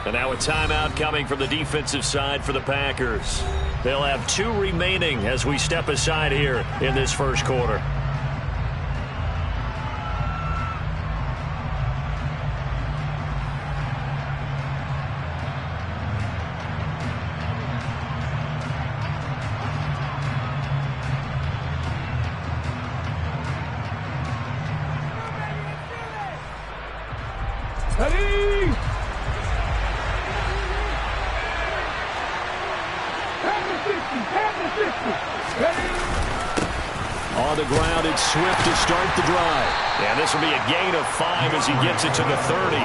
And now a timeout coming from the defensive side for the Packers. They'll have 2 remaining as we step aside here in this first quarter. On the ground, it's Swift to start the drive. And this will be a gain of 5 as he gets it to the 30.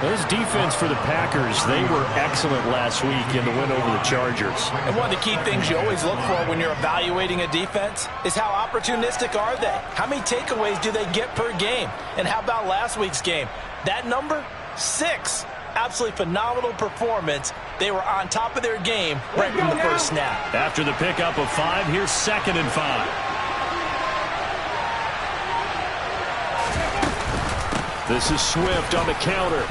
This defense for the Packers, they were excellent last week in the win over the Chargers. And one of the key things you always look for when you're evaluating a defense is how opportunistic are they? How many takeaways do they get per game? And how about last week's game? That number, 6. Absolutely phenomenal performance. They were on top of their game right from the first snap. After the pickup of 5, here's 2nd and 5. This is Swift on the counter.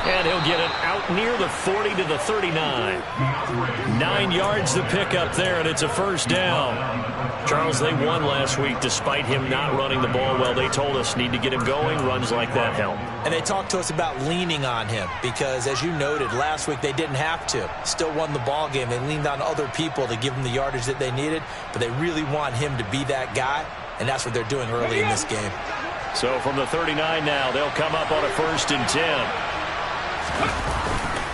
And he'll get it out near the 40 to the 39. 9 yards to pick up there, and it's a first down. Charles, they won last week despite him not running the ball well. They told us need to get him going. Runs like that help. And they talked to us about leaning on him because, as you noted, last week they didn't have to. Still won the ball game. They leaned on other people to give them the yardage that they needed, but they really want him to be that guy, and that's what they're doing early in this game. So from the 39 now, they'll come up on a 1st and 10.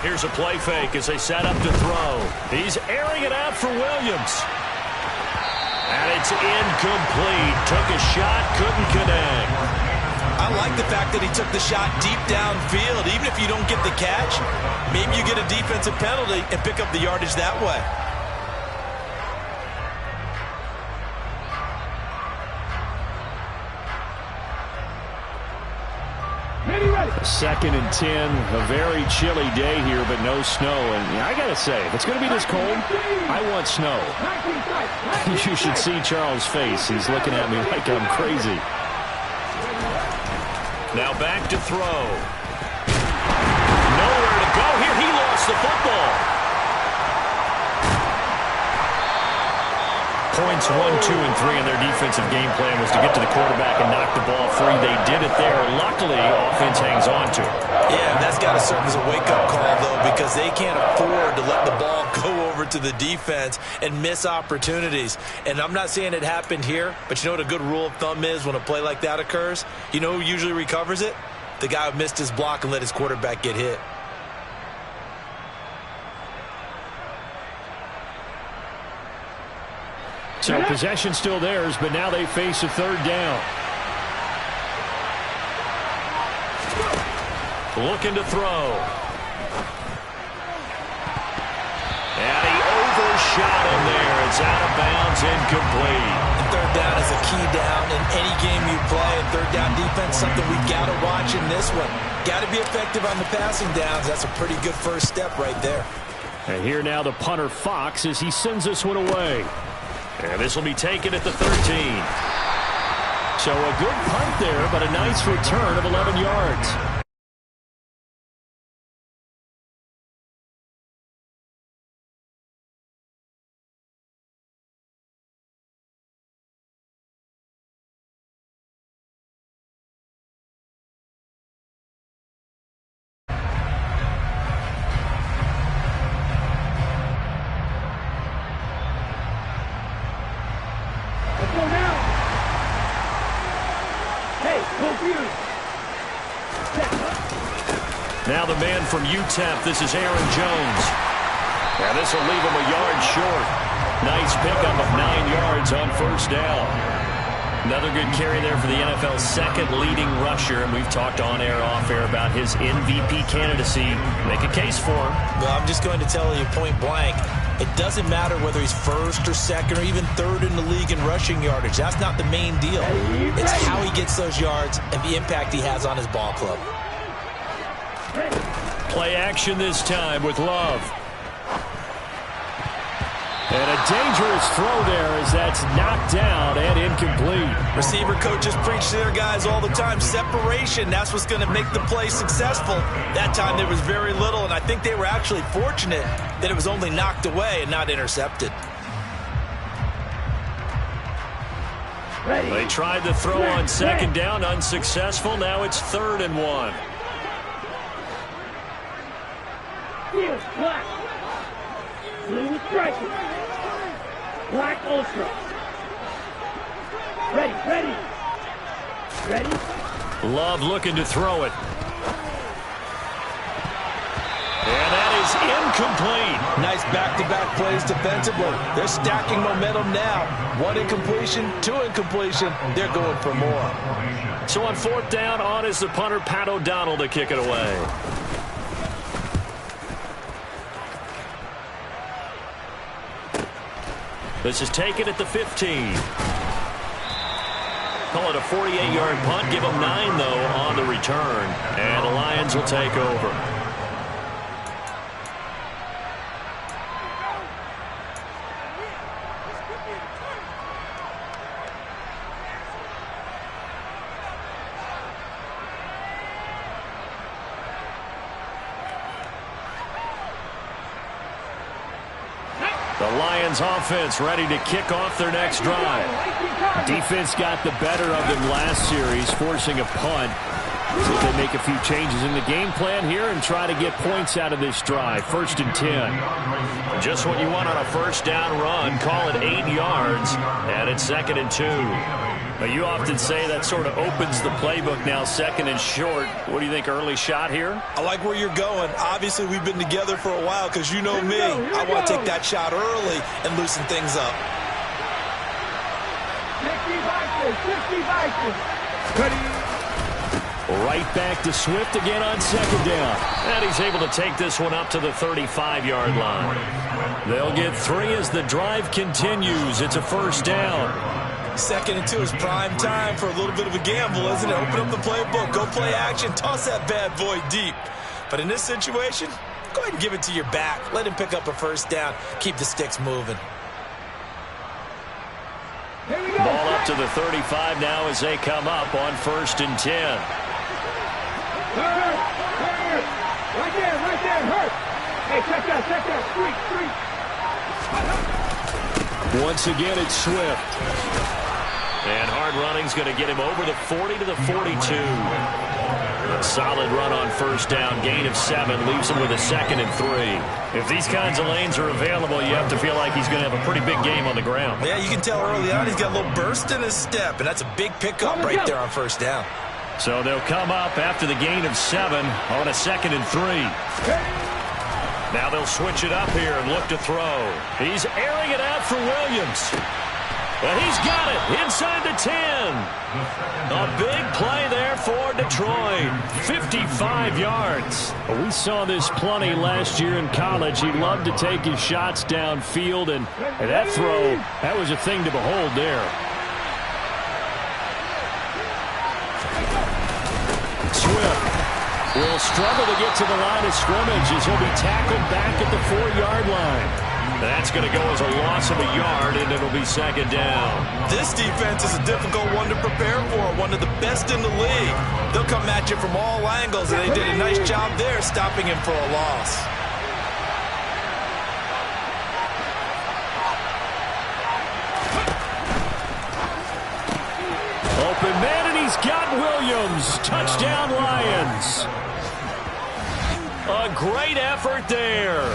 Here's a play fake as they set up to throw. He's airing it out for Williams. And it's incomplete. Took a shot, couldn't connect. I like the fact that he took the shot deep downfield. Even if you don't get the catch, maybe you get a defensive penalty and pick up the yardage that way. 2nd and 10, a very chilly day here, but no snow. And I got to say, if it's going to be this cold, I want snow. You should see Charles' face. He's looking at me like I'm crazy. Now back to throw. Nowhere to go here. He lost the football. Points 1, 2, and 3 in their defensive game plan was to get to the quarterback and knock the ball free. They did it there. Luckily, offense hangs on to it. Yeah, that's got to serve as a wake-up call, though, because they can't afford to let the ball go over to the defense and miss opportunities. And I'm not saying it happened here, but you know what a good rule of thumb is when a play like that occurs? You know who usually recovers it? The guy who missed his block and let his quarterback get hit. So possession still theirs, but now they face a 3rd down. Looking to throw. And he overshot him there. It's out of bounds, incomplete. And 3rd down is a key down in any game you play. And 3rd down defense, something we got to watch in this one. Got to be effective on the passing downs. That's a pretty good first step right there. And here now the punter Fox as he sends this one away. And this will be taken at the 13. So a good punt there, but a nice return of 11 yards. Now the man from UTEP, this is Aaron Jones. And this will leave him a yard short. Nice pickup of 9 yards on 1st down. Another good carry there for the NFL's 2nd leading rusher. And we've talked on air, off air about his MVP candidacy. Make a case for him. Well, I'm just going to tell you point blank. It doesn't matter whether he's 1st or 2nd or even 3rd in the league in rushing yardage. That's not the main deal. It's how he gets those yards and the impact he has on his ball club. Play action this time with Love. And a dangerous throw there as that's knocked down and incomplete. Receiver coaches preach to their guys all the time. Separation, that's what's going to make the play successful. That time there was very little, and I think they were actually fortunate that it was only knocked away and not intercepted. They tried to throw on second down, unsuccessful. Now it's 3rd and 1. Black. Blue striker. Black ultra. Ready. Love looking to throw it. And that is incomplete. Nice back-to-back plays defensively. They're stacking momentum now. 1 incompletion, 2 incompletion. They're going for more. So on 4th down, on is the punter, Pat O'Donnell, to kick it away. This is taken at the 15. Call it a 48-yard punt. Give them 9, though, on the return. And the Lions will take over. The Lions offense ready to kick off their next drive. Defense got the better of them last series, forcing a punt. See if they make a few changes in the game plan here and try to get points out of this drive. 1st and 10. Just what you want on a 1st down run. Call it 8 yards, and it's 2nd and 2. Now, you often say that sort of opens the playbook now, 2nd and short. What do you think, early shot here? I like where you're going. Obviously, we've been together for a while because you know me. I want to take that shot early and loosen things up. 50 Ready. Right back to Swift again on 2nd down. And he's able to take this one up to the 35-yard line. They'll get 3 as the drive continues. It's a 1st down. 2nd and 2 is prime time for a little bit of a gamble, isn't it? Open up the playbook, go play action, toss that bad boy deep. But in this situation, go ahead and give it to your back. Let him pick up a 1st down. Keep the sticks moving. Ball up to the 35 now as they come up on 1st and 10. Hurt. Right there, hurt. Hey, check that, street. Once again, it's Swift. And hard running's going to get him over the 40 to the 42. A solid run on 1st down. Gain of 7 leaves him with a 2nd and 3. If these kinds of lanes are available, you have to feel like he's going to have a pretty big game on the ground. Yeah, you can tell early on he's got a little burst in his step, and that's a big pickup right there on 1st down. So they'll come up after the gain of 7 on a 2nd and 3. Now they'll switch it up here and look to throw. He's airing it out for Williams. And he's got it inside the 10. A big play there for Detroit. 55 yards. We saw this plenty last year in college. He loved to take his shots downfield, and that throw, that was a thing to behold there. Swift will struggle to get to the line of scrimmage as he'll be tackled back at the 4-yard line. That's going to go as a loss of a yard, and it'll be 2nd down. This defense is a difficult one to prepare for, one of the best in the league. They'll come at you from all angles, and they did a nice job there stopping him for a loss. Open man, and he's got Williams. Touchdown, Lions. A great effort there.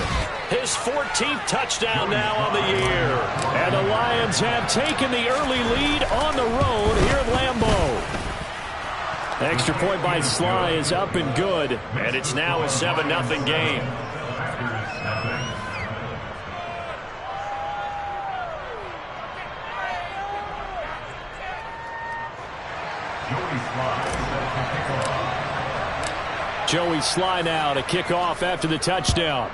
His 14th touchdown now on the year. And the Lions have taken the early lead on the road here at Lambeau. Extra point by Sly is up and good. And it's now a 7-0 game. Joey Sly now to kick off after the touchdown.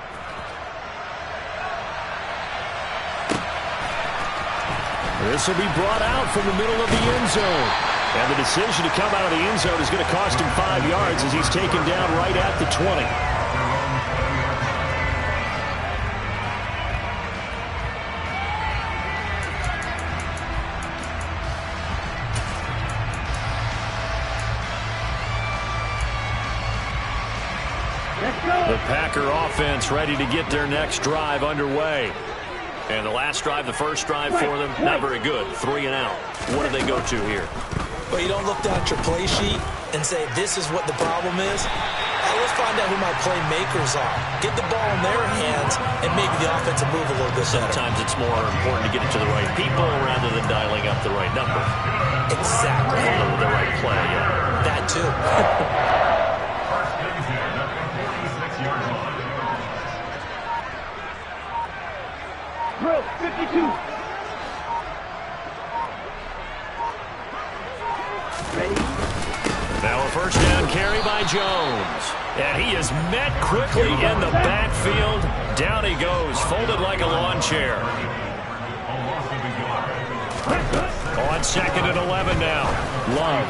This will be brought out from the middle of the end zone. And the decision to come out of the end zone is going to cost him 5 yards as he's taken down right at the 20. The Packer offense ready to get their next drive underway. And the last drive, the first drive for them, not very good. 3 and out. What do they go to here? Well, you don't look down at your play sheet and say, this is what the problem is. Hey, let's find out who my playmakers are. Get the ball in their hands and maybe the offensive move a little bit better. Sometimes it's more important to get it to the right people rather than dialing up the right number. Exactly. The right play, yeah. That too. Drill 52. Ready? Now a first down carry by Jones. And he is met quickly in the backfield. Down he goes, folded like a lawn chair. On 2nd and 11 now. Love.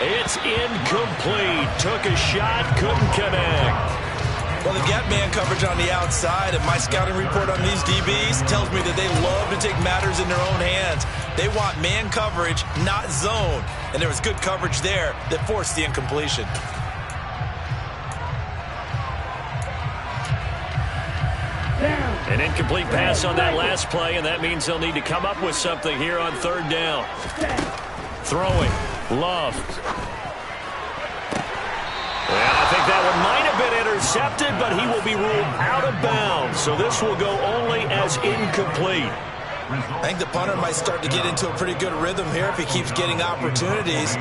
It's incomplete. Took a shot, couldn't connect. Well, they got man coverage on the outside, and my scouting report on these DBs tells me that they love to take matters in their own hands. They want man coverage, not zone. And there was good coverage there that forced the incompletion. An incomplete pass on that last play, and that means they'll need to come up with something here on 3rd down. Throwing. Love. Well, I think that one might have been intercepted, but he will be ruled out of bounds. So this will go only as incomplete. I think the punter might start to get into a pretty good rhythm here if he keeps getting opportunities.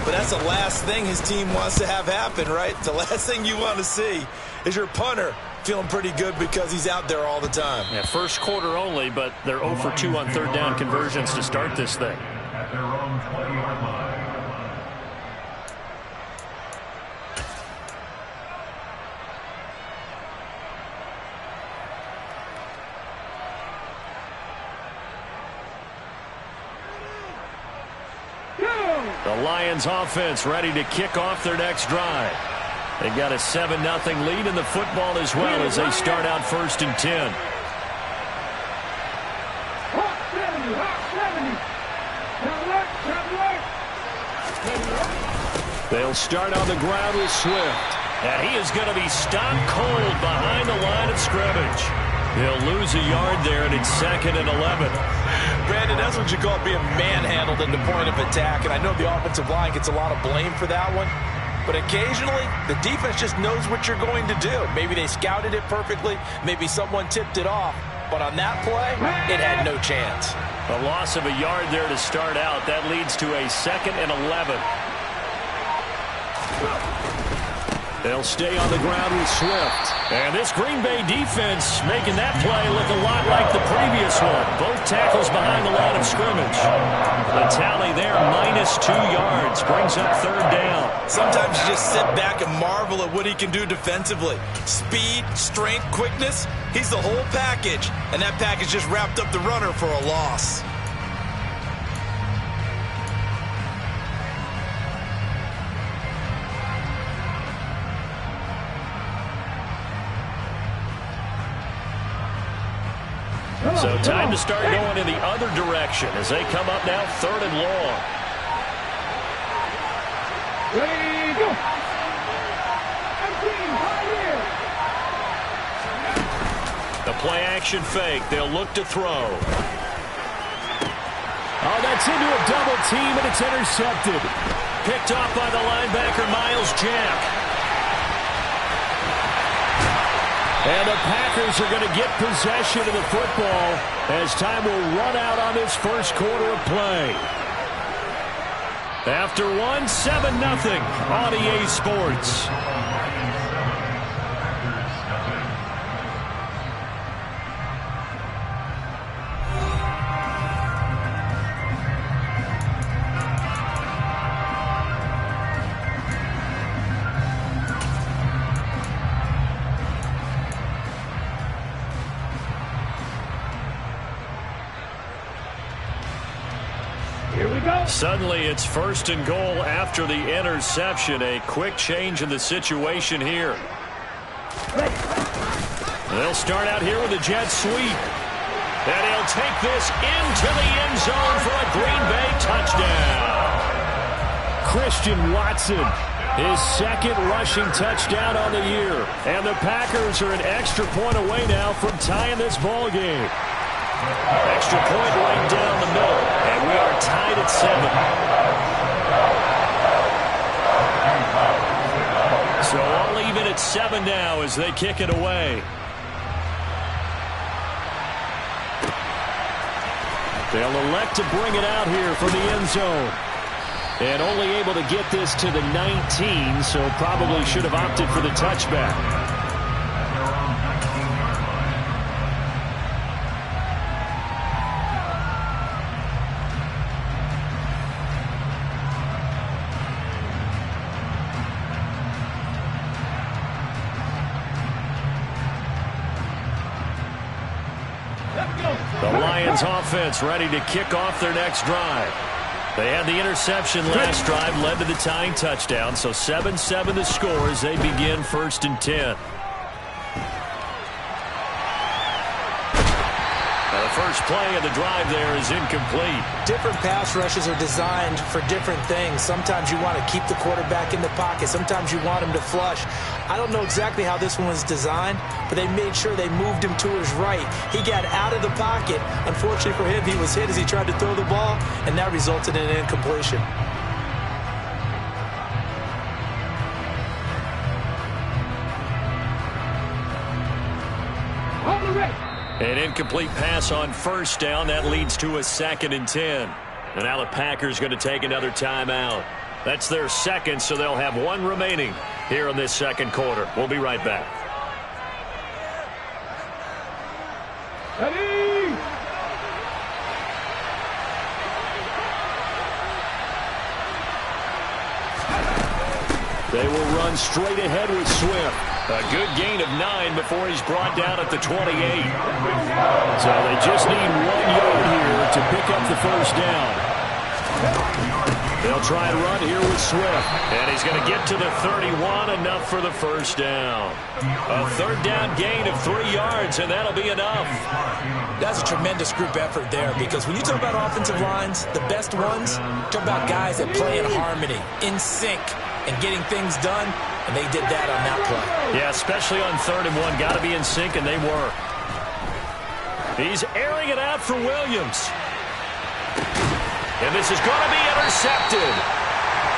But that's the last thing his team wants to have happen, right? The last thing you want to see is your punter feeling pretty good because he's out there all the time. Yeah, first quarter only, but they're 0 for 2 on 3rd down conversions to start this thing. At their own 20-yard line. The Lions offense ready to kick off their next drive. They've got a 7-0 lead in the football as well as they start out 1st and 10. Hot 70, hot 70. They'll start on the ground with Swift. And he is going to be stopped cold behind the line of scrimmage. He'll lose a yard there, and it's 2nd and 11. Brandon, that's what you call being manhandled at the point of attack. And I know the offensive line gets a lot of blame for that one. But occasionally, the defense just knows what you're going to do. Maybe they scouted it perfectly. Maybe someone tipped it off. But on that play, it had no chance. A loss of a yard there to start out. That leads to a 2nd and 11. They'll stay on the ground with Swift. And this Green Bay defense making that play look a lot like the previous one. Both tackles behind the line of scrimmage. The tally there, -2 yards, brings up 3rd down. Sometimes you just sit back and marvel at what he can do defensively. Speed, strength, quickness, he's the whole package. And that package just wrapped up the runner for a loss. So time to start going in the other direction as they come up now 3rd and long. Ready, go. The play action fake. They'll look to throw. Oh, that's into a double team, and it's intercepted. Picked off by the linebacker, Miles Jack. And the Packers are going to get possession of the football as time will run out on this first quarter of play. After one, 7-0 on EA Sports. Suddenly, it's 1st and goal after the interception. A quick change in the situation here. They'll start out here with a jet sweep. And he'll take this into the end zone for a Green Bay touchdown. Christian Watson His second rushing touchdown on the year. And the Packers are an extra point away now from tying this ball game. Extra point right down the middle. And we are tied at 7. So all even at 7 now as they kick it away. They'll elect to bring it out here from the end zone. And only able to get this to the 19, so probably should have opted for the touchback. The Lions offense ready to kick off their next drive. They had the interception last drive, led to the tying touchdown, so 7-7 the score as they begin 1st and 10. Now the first play of the drive there is incomplete. Different pass rushes are designed for different things. Sometimes you want to keep the quarterback in the pocket. Sometimes you want him to flush. I don't know exactly how this one was designed, but they made sure they moved him to his right. He got out of the pocket. Unfortunately for him, he was hit as he tried to throw the ball, and that resulted in an incompletion. On the right. An incomplete pass on first down. That leads to a 2nd and 10. And now the Packers going to take another timeout. That's their second, so they'll have one remaining here in this second quarter. We'll be right back. Ready. They will run straight ahead with Swift. A good gain of 9 before he's brought down at the 28. So they just need 1 yard here to pick up the first down. They'll try and run here with Swift. And he's going to get to the 31, enough for the first down. A third down gain of 3 yards, and that'll be enough. That's a tremendous group effort there, because when you talk about offensive lines, the best ones, talk about guys that play in harmony, in sync, and getting things done, and they did that on that play. Yeah, especially on 3rd and 1. Got to be in sync, and they were. He's airing it out for Williams. And this is going to be intercepted.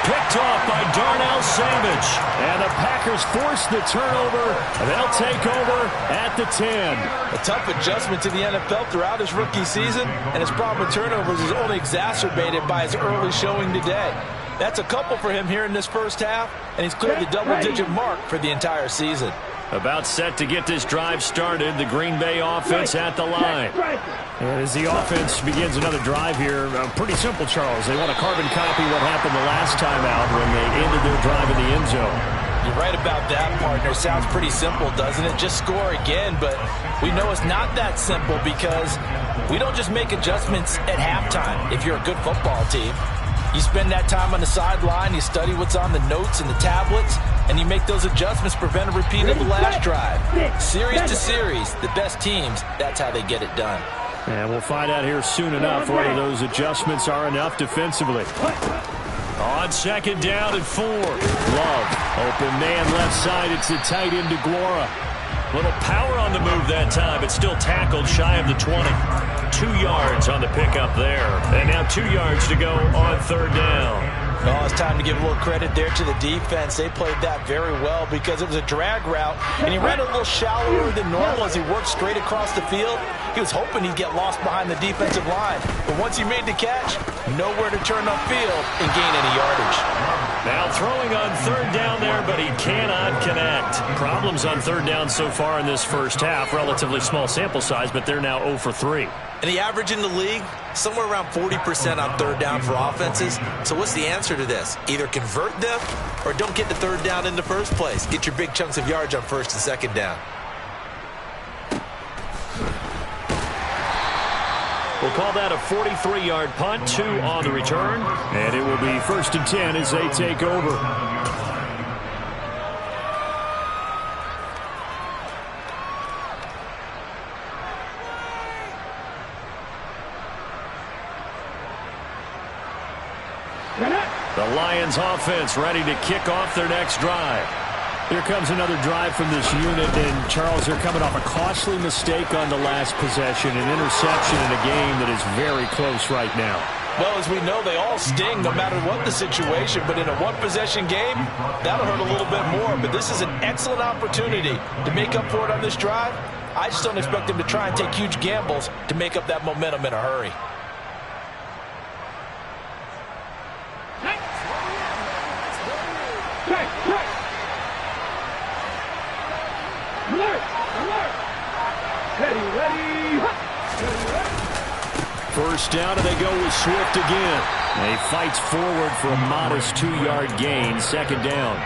Picked off by Darnell Savage. And the Packers force the turnover. They'll take over at the 10. A tough adjustment to the NFL throughout his rookie season, and his problem with turnovers is only exacerbated by his early showing today. That's a couple for him here in this first half, and he's cleared the double-digit mark for the entire season. About set to get this drive started, the Green Bay offense at the line. As the offense begins another drive here, pretty simple, Charles. They want to carbon copy what happened the last time out when they ended their drive in the end zone. You're right about that, partner. Sounds pretty simple, doesn't it? Just score again, but we know it's not that simple, because we don't just make adjustments at halftime if you're a good football team. You spend that time on the sideline, you study what's on the notes and the tablets, and you make those adjustments, prevent a repeat of the last drive. Series to series, the best teams, that's how they get it done. And we'll find out here soon enough whether those adjustments are enough defensively. On 2nd down and 4. Love, open man left side, it's the tight end DeGuara. Little power on the move that time, but still tackled shy of the 20. 2 yards on the pickup there. And now 2 yards to go on 3rd down. Oh, it's time to give a little credit there to the defense. They played that very well, because it was a drag route, and he ran a little shallower than normal as he worked straight across the field. He was hoping he'd get lost behind the defensive line, but once he made the catch, nowhere to turn upfield and gain any yardage. Now throwing on 3rd down there, but he cannot connect. Problems on 3rd down so far in this first half. Relatively small sample size, but they're now 0 for 3. And the average in the league, somewhere around 40% on 3rd down for offenses. So what's the answer to this? Either convert them or don't get the 3rd down in the first place. Get your big chunks of yards on 1st and 2nd down. We'll call that a 43-yard punt, 2 on the return. And it will be 1st and 10 as they take over. The Lions offense ready to kick off their next drive. Here comes another drive from this unit, and Charles, they're coming off a costly mistake on the last possession, an interception in a game that is very close right now. Well, as we know, they all sting no matter what the situation, but in a one-possession game, that'll hurt a little bit more. But this is an excellent opportunity to make up for it on this drive. I just don't expect them to try and take huge gambles to make up that momentum in a hurry. First down, and they go with Swift again. And he fights forward for a modest 2-yard gain, second down.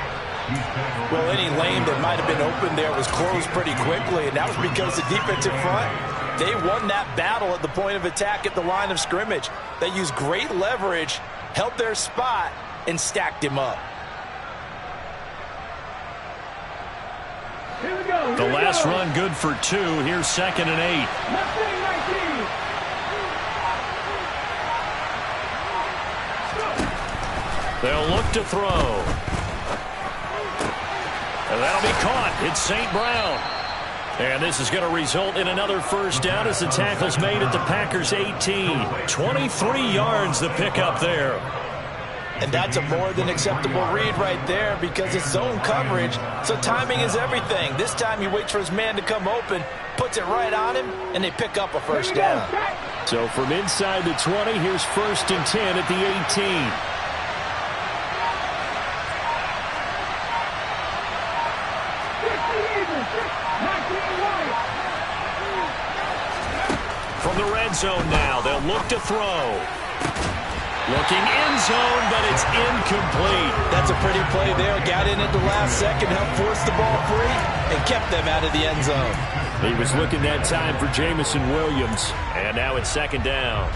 Well, any lane that might have been open there was closed pretty quickly, and that was because the defensive front, they won that battle at the point of attack at the line of scrimmage. They used great leverage, held their spot, and stacked him up. Here we go. The last run good for 2. Here's 2nd and 8. They'll look to throw. And that'll be caught. It's St. Brown. And this is going to result in another first down as the tackle's made at the Packers' 18. 23 yards the pickup there. And that's a more than acceptable read right there because it's zone coverage, so timing is everything. This time he waits for his man to come open, puts it right on him, and they pick up a first down. So from inside the 20, here's 1st and 10 at the 18. From the red zone now, they'll look to throw. Looking end zone, but it's incomplete. That's a pretty play there. Got in at the last second, helped force the ball free, and kept them out of the end zone. He was looking that time for Jamison Williams. And now it's 2nd down.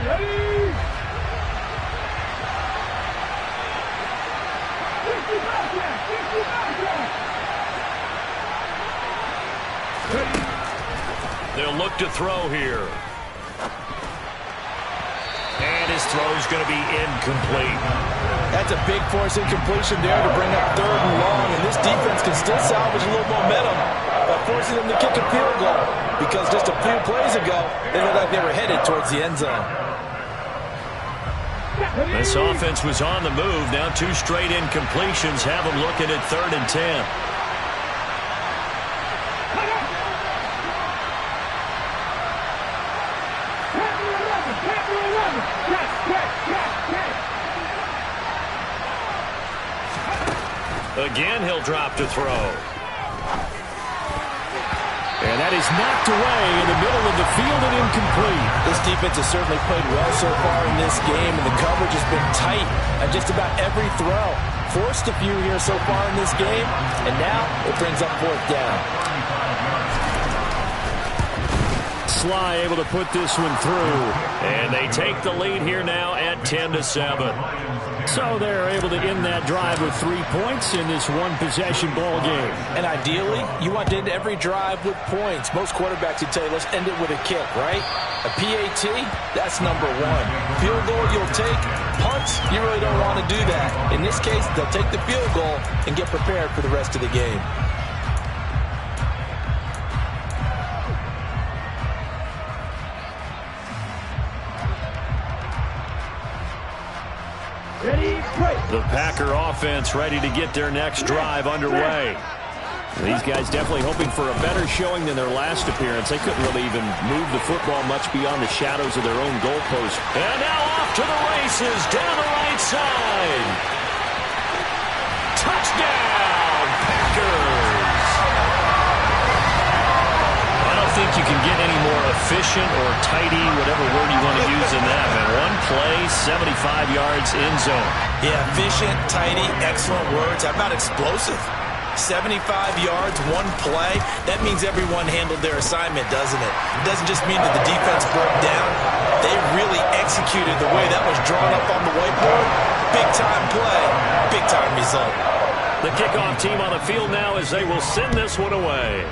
Ready? They'll look to throw here. And his throw's going to be incomplete. That's a big force incompletion there to bring up 3rd and long, and this defense can still salvage a little momentum by forcing them to kick a field goal because just a few plays ago, they looked like they were headed towards the end zone. This offense was on the move. Now 2 straight incompletions have them looking at 3rd and 10. Again, he'll drop to throw. And that is knocked away in the middle of the field and incomplete. This defense has certainly played well so far in this game, and the coverage has been tight on just about every throw. Forced a few here so far in this game, and now it brings up 4th down. Sly able to put this one through. And they take the lead here now at 10-7. So they're able to end that drive with 3 points in this one-possession ball game. And ideally, you want to end every drive with points. Most quarterbacks would tell you, let's end it with a kick, right? A PAT, that's number 1. Field goal, you'll take. Punts, you really don't want to do that. In this case, they'll take the field goal and get prepared for the rest of the game. The Packer offense ready to get their next drive underway. These guys definitely hoping for a better showing than their last appearance. They couldn't really even move the football much beyond the shadows of their own goalpost. And now off to the races down the right side. Touchdown, Packers! I don't think you can get any more efficient or tidy, whatever word you want to use in that, man. One play, 75 yards in zone. Yeah, efficient, tidy, excellent words. How about explosive? 75 yards, one play. That means everyone handled their assignment, doesn't it? It doesn't just mean that the defense broke down. They really executed the way that was drawn up on the whiteboard. Big-time play, big-time result. The kickoff team on the field now as they will send this one away.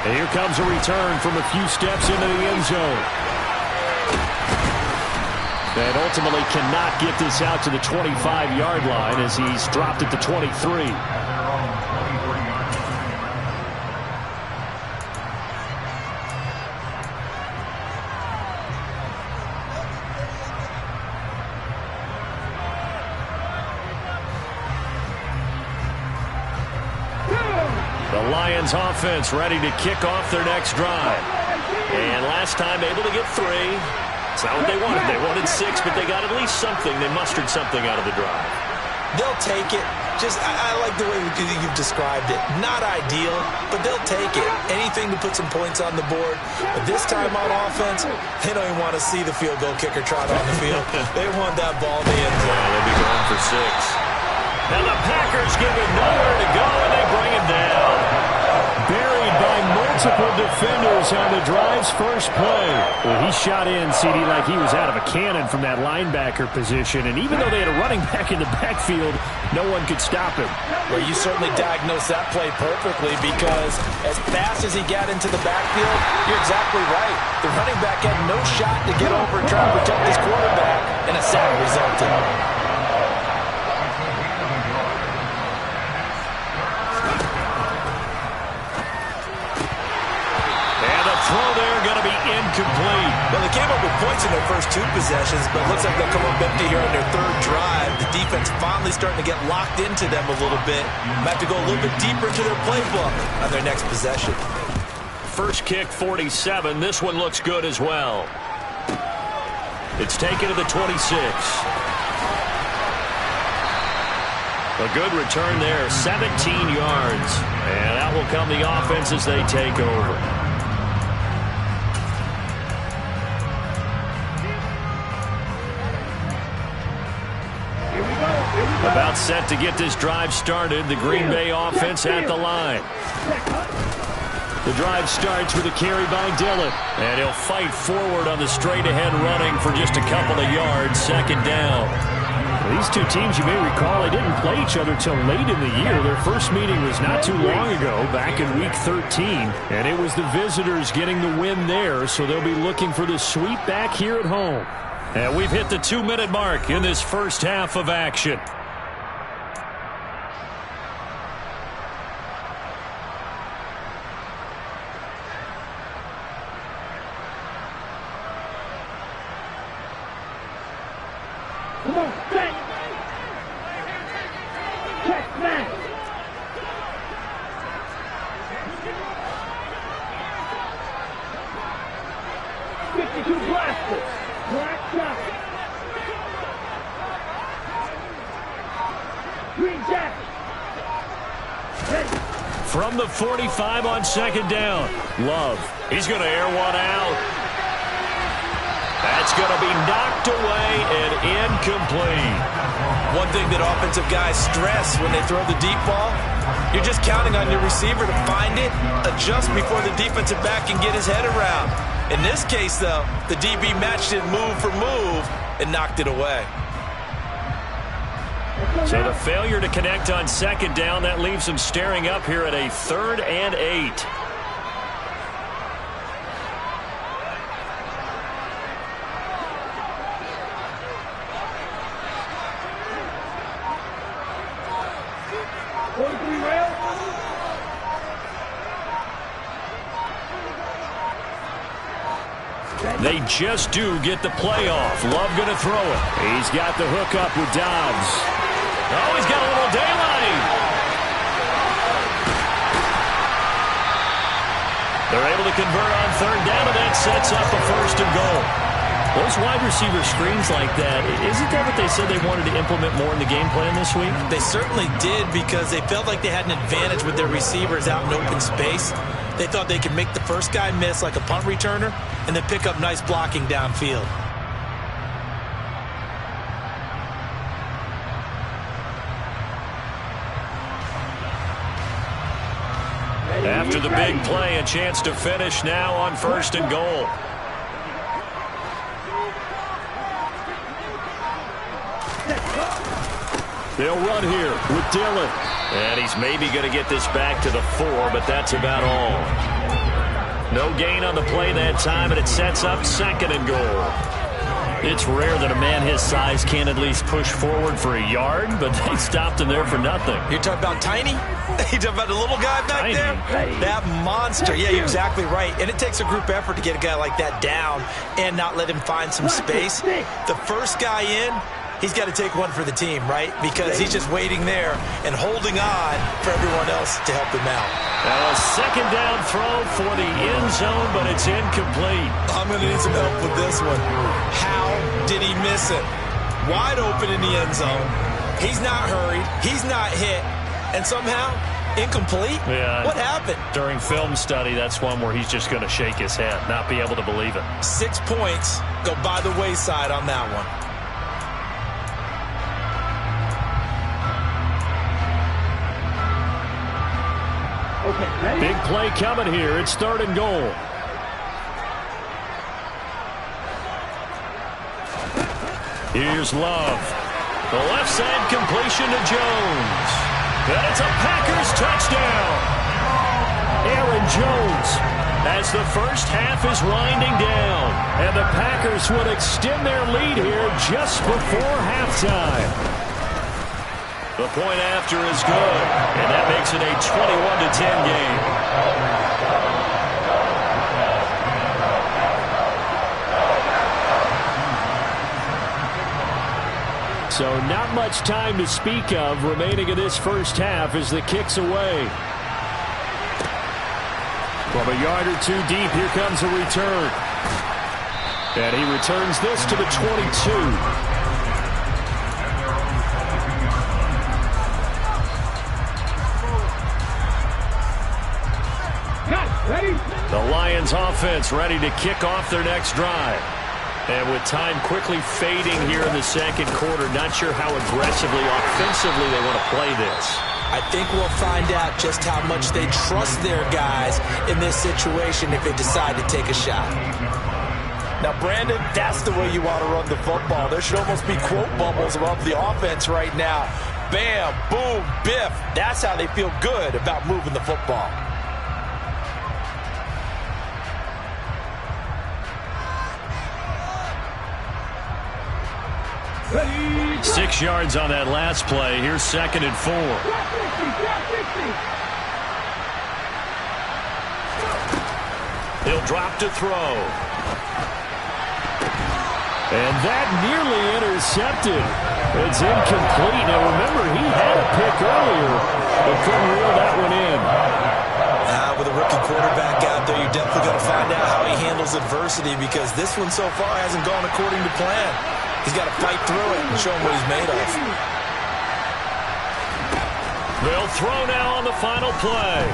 And here comes a return from a few steps into the end zone. And ultimately cannot get this out to the 25-yard line as he's dropped at the 23. The Lions offense ready to kick off their next drive. And last time able to get 3. It's not what they wanted. They wanted 6, but they got at least something. They mustered something out of the drive. They'll take it. I like the way you've described it. Not ideal, but they'll take it. Anything to put some points on the board. But this time on offense, they don't even want to see the field goal kicker trot on the field. They want that ball in the end zone. Yeah, they'll be going for 6. And the Packers give him nowhere to go, and they bring him down. Buried by multiple defenders on the drive's first play. Well, he shot in, CD, like he was out of a cannon from that linebacker position. And even though they had a running back in the backfield, no one could stop him. Well, you certainly diagnosed that play perfectly because as fast as he got into the backfield, you're exactly right. The running back had no shot to get over and try to protect his quarterback, and a sack resulted. Throw there going to be incomplete. Well, they came up with points in their first 2 possessions, but it looks like they'll come up empty here on their 3rd drive. The defense finally starting to get locked into them a little bit. Might have to go a little bit deeper into their playbook on their next possession. First kick, 47. This one looks good as well. It's taken to the 26. A good return there, 17 yards. And out will come the offense as they take over. About set to get this drive started. The Green Bay offense at the line. The drive starts with a carry by Dillon. And he'll fight forward on the straight-ahead running for just a couple of yards. 2nd down. Well, these two teams, you may recall, they didn't play each other till late in the year. Their first meeting was not too long ago, back in Week 13. And it was the visitors getting the win there, so they'll be looking for the sweep back here at home. And we've hit the 2-minute mark in this first half of action. Come on, set. Check, man. Blaster. Black shot. Green jacket. Ready. From the 45 on 2nd down. Love. He's going to air one out. That's going to be knocked away and incomplete. One thing that offensive guys stress when they throw the deep ball, you're just counting on your receiver to find it, adjust before the defensive back can get his head around. In this case, though, the DB matched it move for move and knocked it away. So the failure to connect on 2nd down, that leaves them staring up here at a 3rd and 8. They just do get the playoff. Love going to throw it. He's got the hook up with Dobbs. Oh, he's got a little daylight. They're able to convert on 3rd down, and that sets up a 1st and goal. Those wide receiver screens like that, isn't that what they said they wanted to implement more in the game plan this week? They certainly did because they felt like they had an advantage with their receivers out in open space. They thought they could make the first guy miss like a punt returner and then pick up nice blocking downfield. After the big play, a chance to finish now on 1st and goal. They'll run here with Dillon. And he's maybe going to get this back to the 4, but that's about all. No gain on the play that time, and it sets up 2nd and goal. It's rare that a man his size can't at least push forward for a yard, but they stopped him there for nothing. You're talking about tiny? You're talking about the little guy back Tiny. there? That monster. Yeah, you're exactly right. And it takes a group effort to get a guy like that down and not let him find some space. The first guy in, he's got to take one for the team, right? Because he's just waiting there and holding on for everyone else to help him out. Now a 2nd down throw for the end zone, but it's incomplete. I'm going to need some help with this one. How did he miss it? Wide open in the end zone. He's not hurried. He's not hit. And somehow, incomplete? Yeah. What happened? During film study, that's one where he's just going to shake his head, not be able to believe it. 6 points go by the wayside on that one. Okay, ready? Big play coming here. It's 3rd and goal. Here's Love. The left side completion to Jones. And it's a Packers touchdown. Aaron Jones, as the first half is winding down. And the Packers would extend their lead here just before halftime. The point after is good, and that makes it a 21-10 game. So not much time to speak of remaining in this first half as the kick's away. From a yard or two deep, here comes a return. And he returns this to the 22. The Lions offense ready to kick off their next drive. And with time quickly fading here in the 2nd quarter, not sure how aggressively, offensively they want to play this. I think we'll find out just how much they trust their guys in this situation if they decide to take a shot. Now, Brandon, that's the way you want to run the football. There should almost be quote bubbles above the offense right now. Bam, boom, biff. That's how they feel good about moving the football. 6 yards on that last play. Here's 2nd and 4. He'll drop to throw. And that nearly intercepted. It's incomplete. Now remember, he had a pick earlier, but couldn't reel that one in. With a rookie quarterback out there, you're definitely going to find out how he handles adversity, because this one so far hasn't gone according to plan. He's got to fight through it and show him what he's made of. They'll throw now on the final play.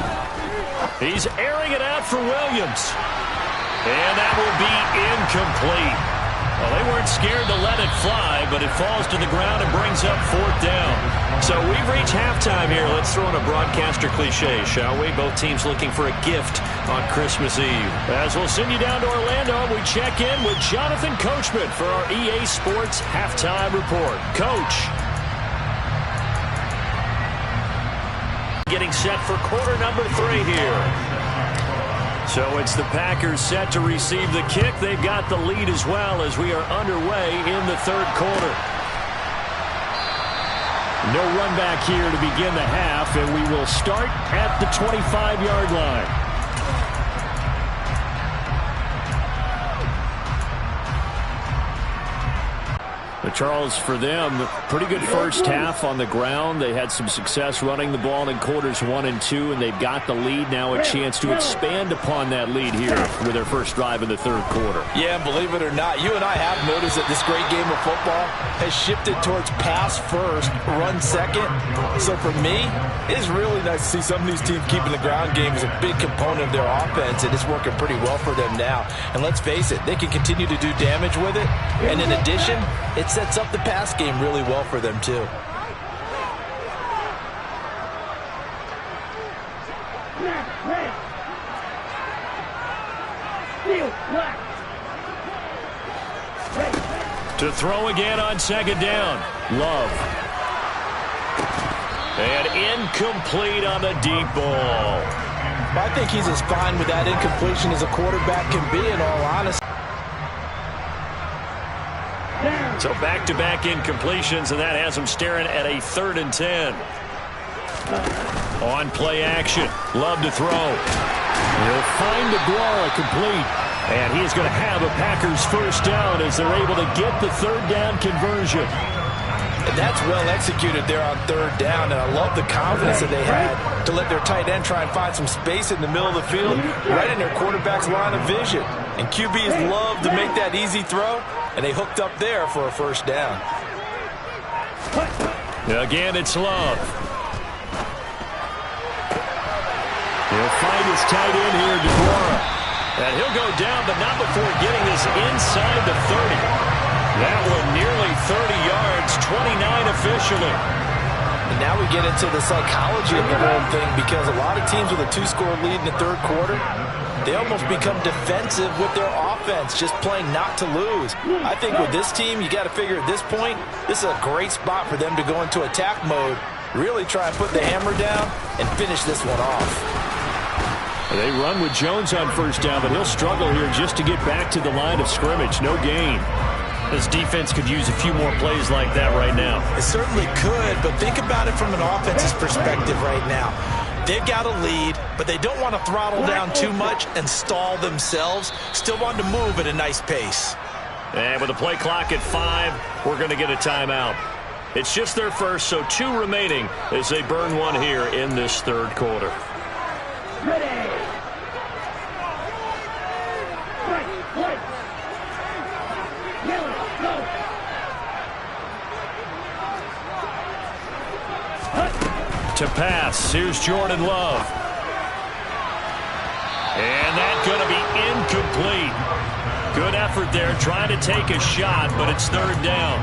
He's airing it out for Williams. And that will be incomplete. Well, they weren't scared to let it fly, but it falls to the ground and brings up 4th down. So we've reached halftime here. Let's throw in a broadcaster cliche, shall we? Both teams looking for a gift on Christmas Eve. As we'll send you down to Orlando, we check in with Jonathan Coachman for our EA Sports Halftime Report. Coach. Getting set for quarter number 3 here. So it's the Packers set to receive the kick. They've got the lead as well as we are underway in the 3rd quarter. No run back here to begin the half, and we will start at the 25-yard line. But Charles, for them, pretty good first half on the ground. They had some success running the ball in quarters 1 and 2, and they've got the lead now, a chance to expand upon that lead here with their first drive in the 3rd quarter. Yeah, believe it or not, you and I have noticed that this great game of football has shifted towards pass first, run second. So for me, it is really nice to see some of these teams keeping the ground game as a big component of their offense, and it's working pretty well for them now. And let's face it, they can continue to do damage with it. And in addition, it sets up the pass game really well for them, too. To throw again on 2nd down. Love. And incomplete on the deep ball. I think he's as fine with that incompletion as a quarterback can be, in all honesty. So back-to-back incompletions, and that has him staring at a 3rd and 10. On play action. Love to throw. He'll find DeGuara complete. And he's going to have a Packers first down as they're able to get the 3rd down conversion. And that's well executed there on 3rd down, and I love the confidence that they had to let their tight end try and find some space in the middle of the field, right in their quarterback's line of vision. And QBs love to make that easy throw, and they hooked up there for a first down. Again, it's Love. He'll find his tight end here, DeGuara. And he'll go down, but not before getting this inside the 30. That one nearly 30 yards, 29 officially. And now we get into the psychology of the whole thing, because a lot of teams with a 2-score lead in the 3rd quarter, they almost become defensive with their offense, just playing not to lose. I think with this team, you got to figure at this point, this is a great spot for them to go into attack mode, really try and put the hammer down and finish this one off. They run with Jones on first down, but he'll struggle here just to get back to the line of scrimmage. No gain. This defense could use a few more plays like that right now. It certainly could, but think about it from an offense's perspective right now. They've got a lead, but they don't want to throttle down too much and stall themselves. Still want to move at a nice pace. And with the play clock at 5, we're going to get a timeout. It's just their first, so 2 remaining as they burn one here in this 3rd quarter. Ready. To pass, here's Jordan Love. And that's going to be incomplete. Good effort there, trying to take a shot, but it's 3rd down.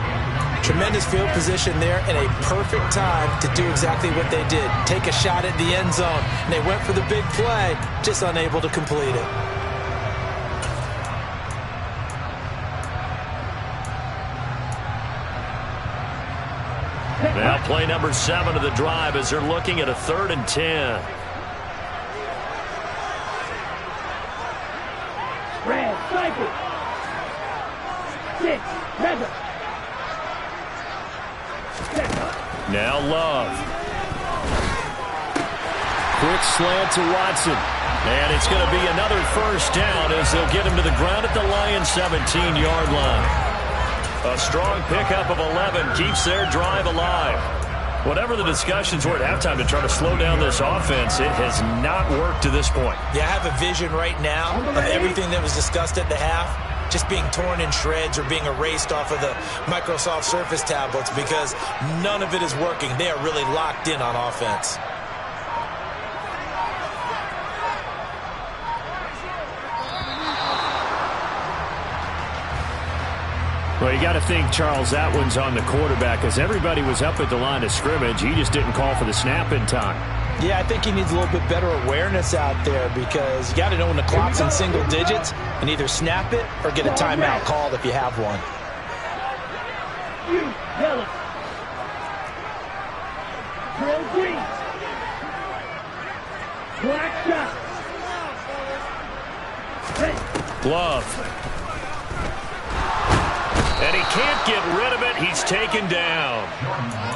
Tremendous field position there and a perfect time to do exactly what they did. Take a shot at the end zone. And they went for the big play, just unable to complete it. Now play number 7 of the drive as they're looking at a 3rd and 10. Red, cycle. 6, Red. Now Love. Quick slant to Watson. And it's going to be another first down as they'll get him to the ground at the Lions' 17-yard line. A strong pickup of 11 keeps their drive alive. Whatever the discussions were at halftime to try to slow down this offense, it has not worked to this point. Yeah, I have a vision right now of everything that was discussed at the half just being torn in shreds or being erased off of the Microsoft Surface tablets, because none of it is working. They are really locked in on offense. Well, you got to think, Charles, that one's on the quarterback, as everybody was up at the line of scrimmage. He just didn't call for the snap in time. Yeah, I think he needs a little bit better awareness out there, because you got to know when the clock's in single digits and either snap it or get a timeout called if you have one. Yellow. Drill green. Black shot. Love. And he can't get rid of it. He's taken down.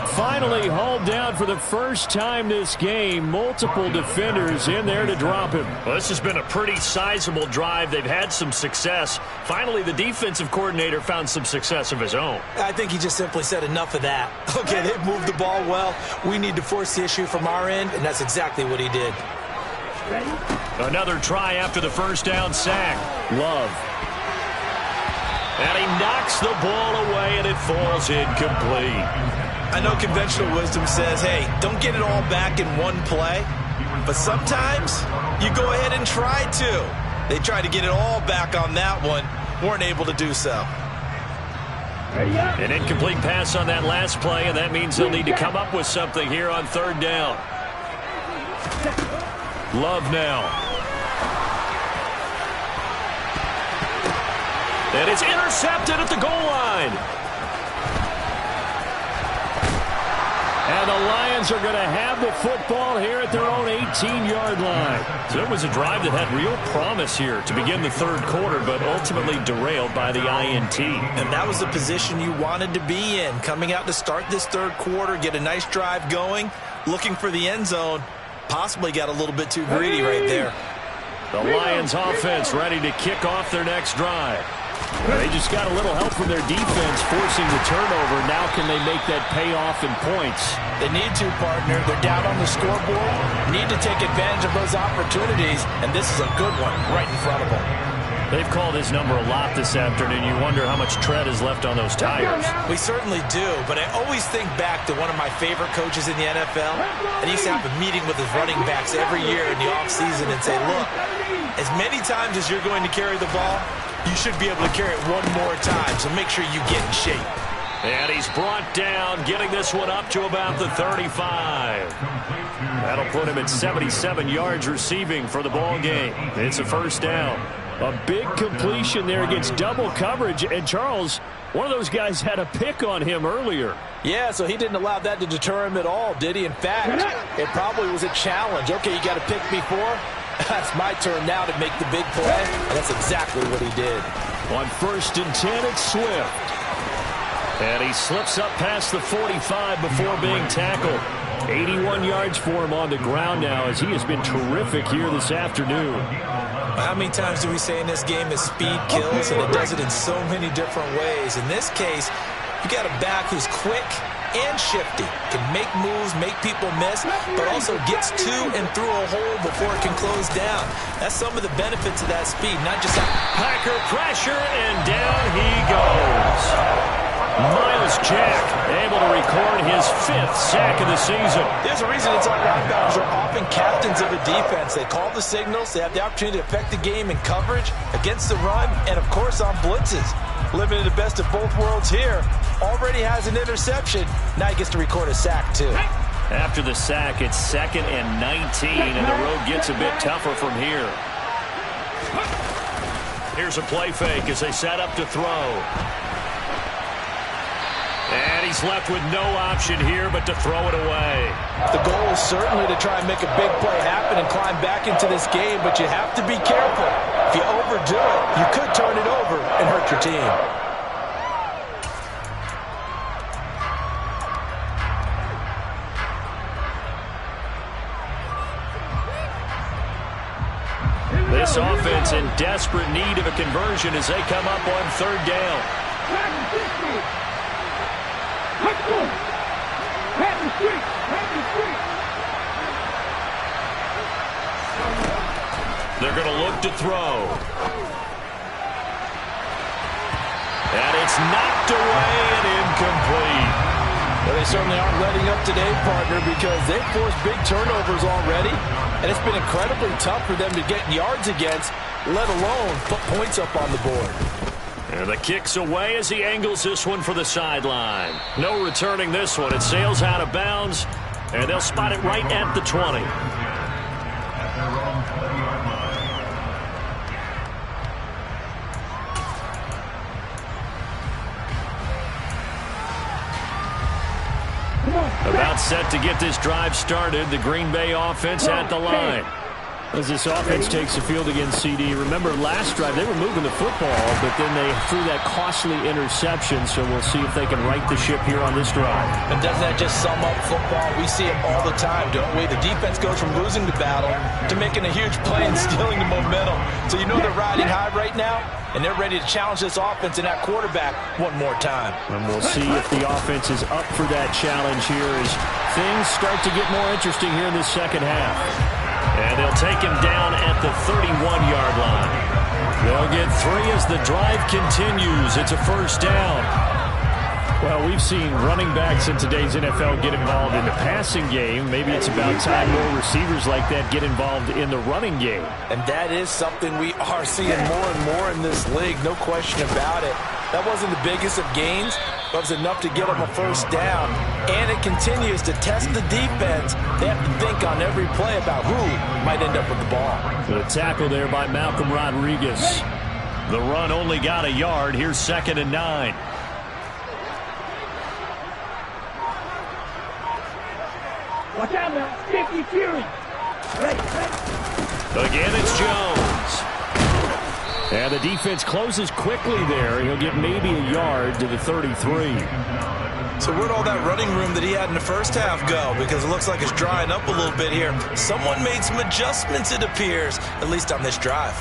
Finally hauled down for the first time this game. Multiple defenders in there to drop him. Well, this has been a pretty sizable drive. They've had some success. Finally, the defensive coordinator found some success of his own. I think he just simply said enough of that. Okay, they've moved the ball well. We need to force the issue from our end, and that's exactly what he did. Ready? Another try after the first down sack. Love. And he knocks the ball away, and it falls incomplete. I know conventional wisdom says, hey, don't get it all back in one play. But sometimes you go ahead and try to. They tried to get it all back on that one. Weren't able to do so. Ready up. An incomplete pass on that last play, and that means they'll need to come up with something here on 3rd down. Love now. And it's intercepted at the goal line. And the Lions Lions are going to have the football here at their own 18-yard line. So it was a drive that had real promise here to begin the third quarter, but ultimately derailed by the INT. And that was the position you wanted to be in. Coming out to start this third quarter, get a nice drive going, looking for the end zone. Possibly got a little bit too greedy right there. The Lions offense ready to kick off their next drive. They just got a little help from their defense forcing the turnover. Now can they make that pay off in points? They need to, partner. They're down on the scoreboard. Need to take advantage of those opportunities, and this is a good one right in front of them. They've called his number a lot this afternoon. You wonder how much tread is left on those tires. We certainly do, but I always think back to one of my favorite coaches in the NFL, and he used to have a meeting with his running backs every year in the offseason and say, look, as many times as you're going to carry the ball, you should be able to carry it one more time, so make sure you get in shape. And he's brought down, getting this one up to about the 35. That'll put him at 77 yards receiving for the ball game. It's a first down. A big completion there against double coverage. And Charles, one of those guys had a pick on him earlier. Yeah, so he didn't allow that to deter him at all, did he? In fact, it probably was a challenge. Okay, you got to pick me four. That's my turn now to make the big play. And that's exactly what he did. On 1st and 10, it's Swift. And he slips up past the 45 before being tackled. 81 yards for him on the ground now as he has been terrific here this afternoon. How many times do we say in this game that speed kills, and it does it in so many different ways? In this case, you got a back who's quick and shifty, can make moves, make people miss, but also gets to and through a hole before it can close down. That's some of the benefits of that speed, not just that. Packer pressure, and down he goes. Miles Jack able to record his 5th sack of the season. There's a reason inside linebackers are often captains of a defense. They call the signals. They have the opportunity to affect the game in coverage, against the run, and, of course, on blitzes. Living in the best of both worlds here. Already has an interception. Now he gets to record a sack, too. After the sack, it's 2nd and 19, and the road gets a bit tougher from here. Here's a play fake as they set up to throw. And he's left with no option here but to throw it away. The goal is certainly to try and make a big play happen and climb back into this game, but you have to be careful. If you overdo it, you could turn it over and hurt your team. This offense in desperate need of a conversion as they come up on 3rd down. They're going to look to throw. And it's knocked away and incomplete. Well, they certainly aren't letting up today, partner, because they've forced big turnovers already, and it's been incredibly tough for them to get yards against, let alone put points up on the board. And the kick's away as he angles this one for the sideline. No returning this one. It sails out of bounds, and they'll spot it right at the 20. About set to get this drive started. The Green Bay offense at the line. As this offense takes the field against CD, remember last drive they were moving the football, but then they threw that costly interception, so we'll see if they can right the ship here on this drive. And doesn't that just sum up football? We see it all the time, don't we? The defense goes from losing the battle to making a huge play and stealing the momentum. So you know they're riding high right now, and they're ready to challenge this offense and that quarterback one more time. And we'll see if the offense is up for that challenge here as things start to get more interesting here in this second half. And they'll take him down at the 31-yard line. They'll get 3 as the drive continues. It's a first down. Well, we've seen running backs in today's NFL get involved in the passing game. Maybe it's about time more receivers like that get involved in the running game. And that is something we are seeing more and more in this league, no question about it. That wasn't the biggest of gains, but it was enough to get them a first down. And it continues to test the defense. They have to think on every play about who might end up with the ball. The tackle there by Malcolm Rodriguez. The run only got a yard. Here's 2nd and 9. Watch out now. 50 Fury. Ready. Again, it's Jones. And the defense closes quickly there. He'll get maybe a yard to the 33. So where'd all that running room that he had in the first half go? Because it looks like it's drying up a little bit here. Someone made some adjustments, it appears, at least on this drive.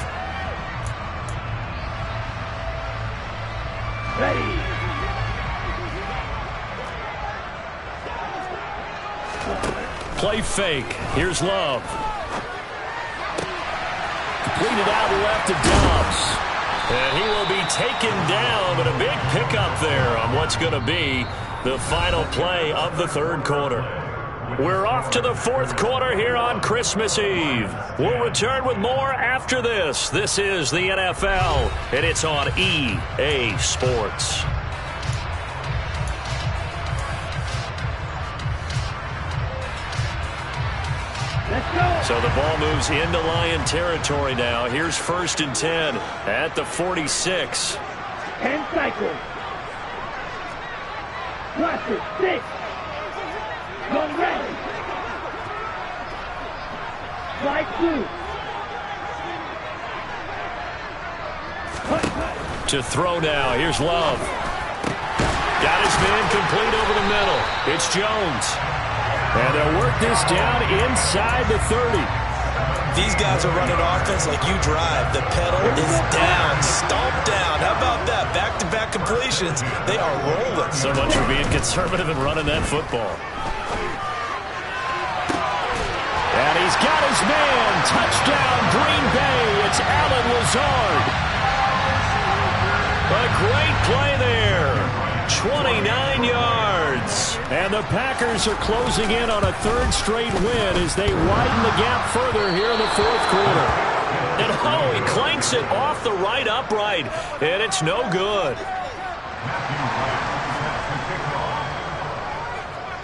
Ready. Play fake. Here's Love. Completed out left to Dobbs. And he will be taken down, but a big pickup there on what's going to be the final play of the third quarter. We're off to the fourth quarter here on Christmas Eve. We'll return with more after this. This is the NFL, and it's on EA Sports. So the ball moves into Lion territory now. Here's 1st and 10 at the 46. 10 cycles. Watch it. 6. Go ready. Slide 2. To throw now. Here's Love. Got his man complete over the middle. It's Jones. And they'll work this down inside the 30. These guys are running offense like you drive. The pedal is down, stomped down. How about that? Back-to-back completions. They are rolling. So much for being conservative and running that football. And he's got his man. Touchdown, Green Bay. It's Allen Lazard. A great play there. 29 yards. And the Packers are closing in on a third straight win as they widen the gap further here in the fourth quarter. And oh, he clanks it off the right upright, and it's no good.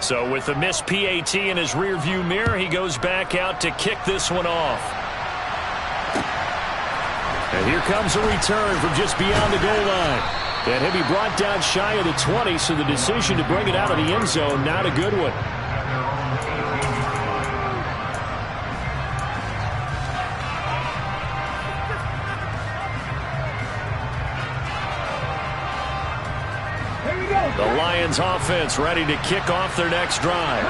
So with the missed PAT in his rearview mirror, he goes back out to kick this one off. And here comes a return from just beyond the goal line. And he'll be brought down shy of the 20, so the decision to bring it out of the end zone, not a good one. The Lions offense ready to kick off their next drive.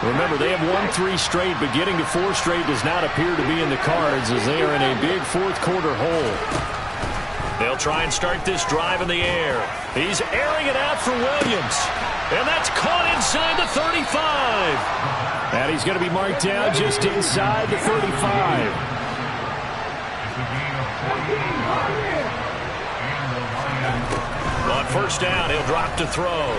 Remember, they have won 3 straight, but getting to 4 straight does not appear to be in the cards as they are in a big fourth quarter hole. They'll try and start this drive in the air. He's airing it out for Williams. And that's caught inside the 35. And he's going to be marked down just inside the 35. On first down, he'll drop to throw.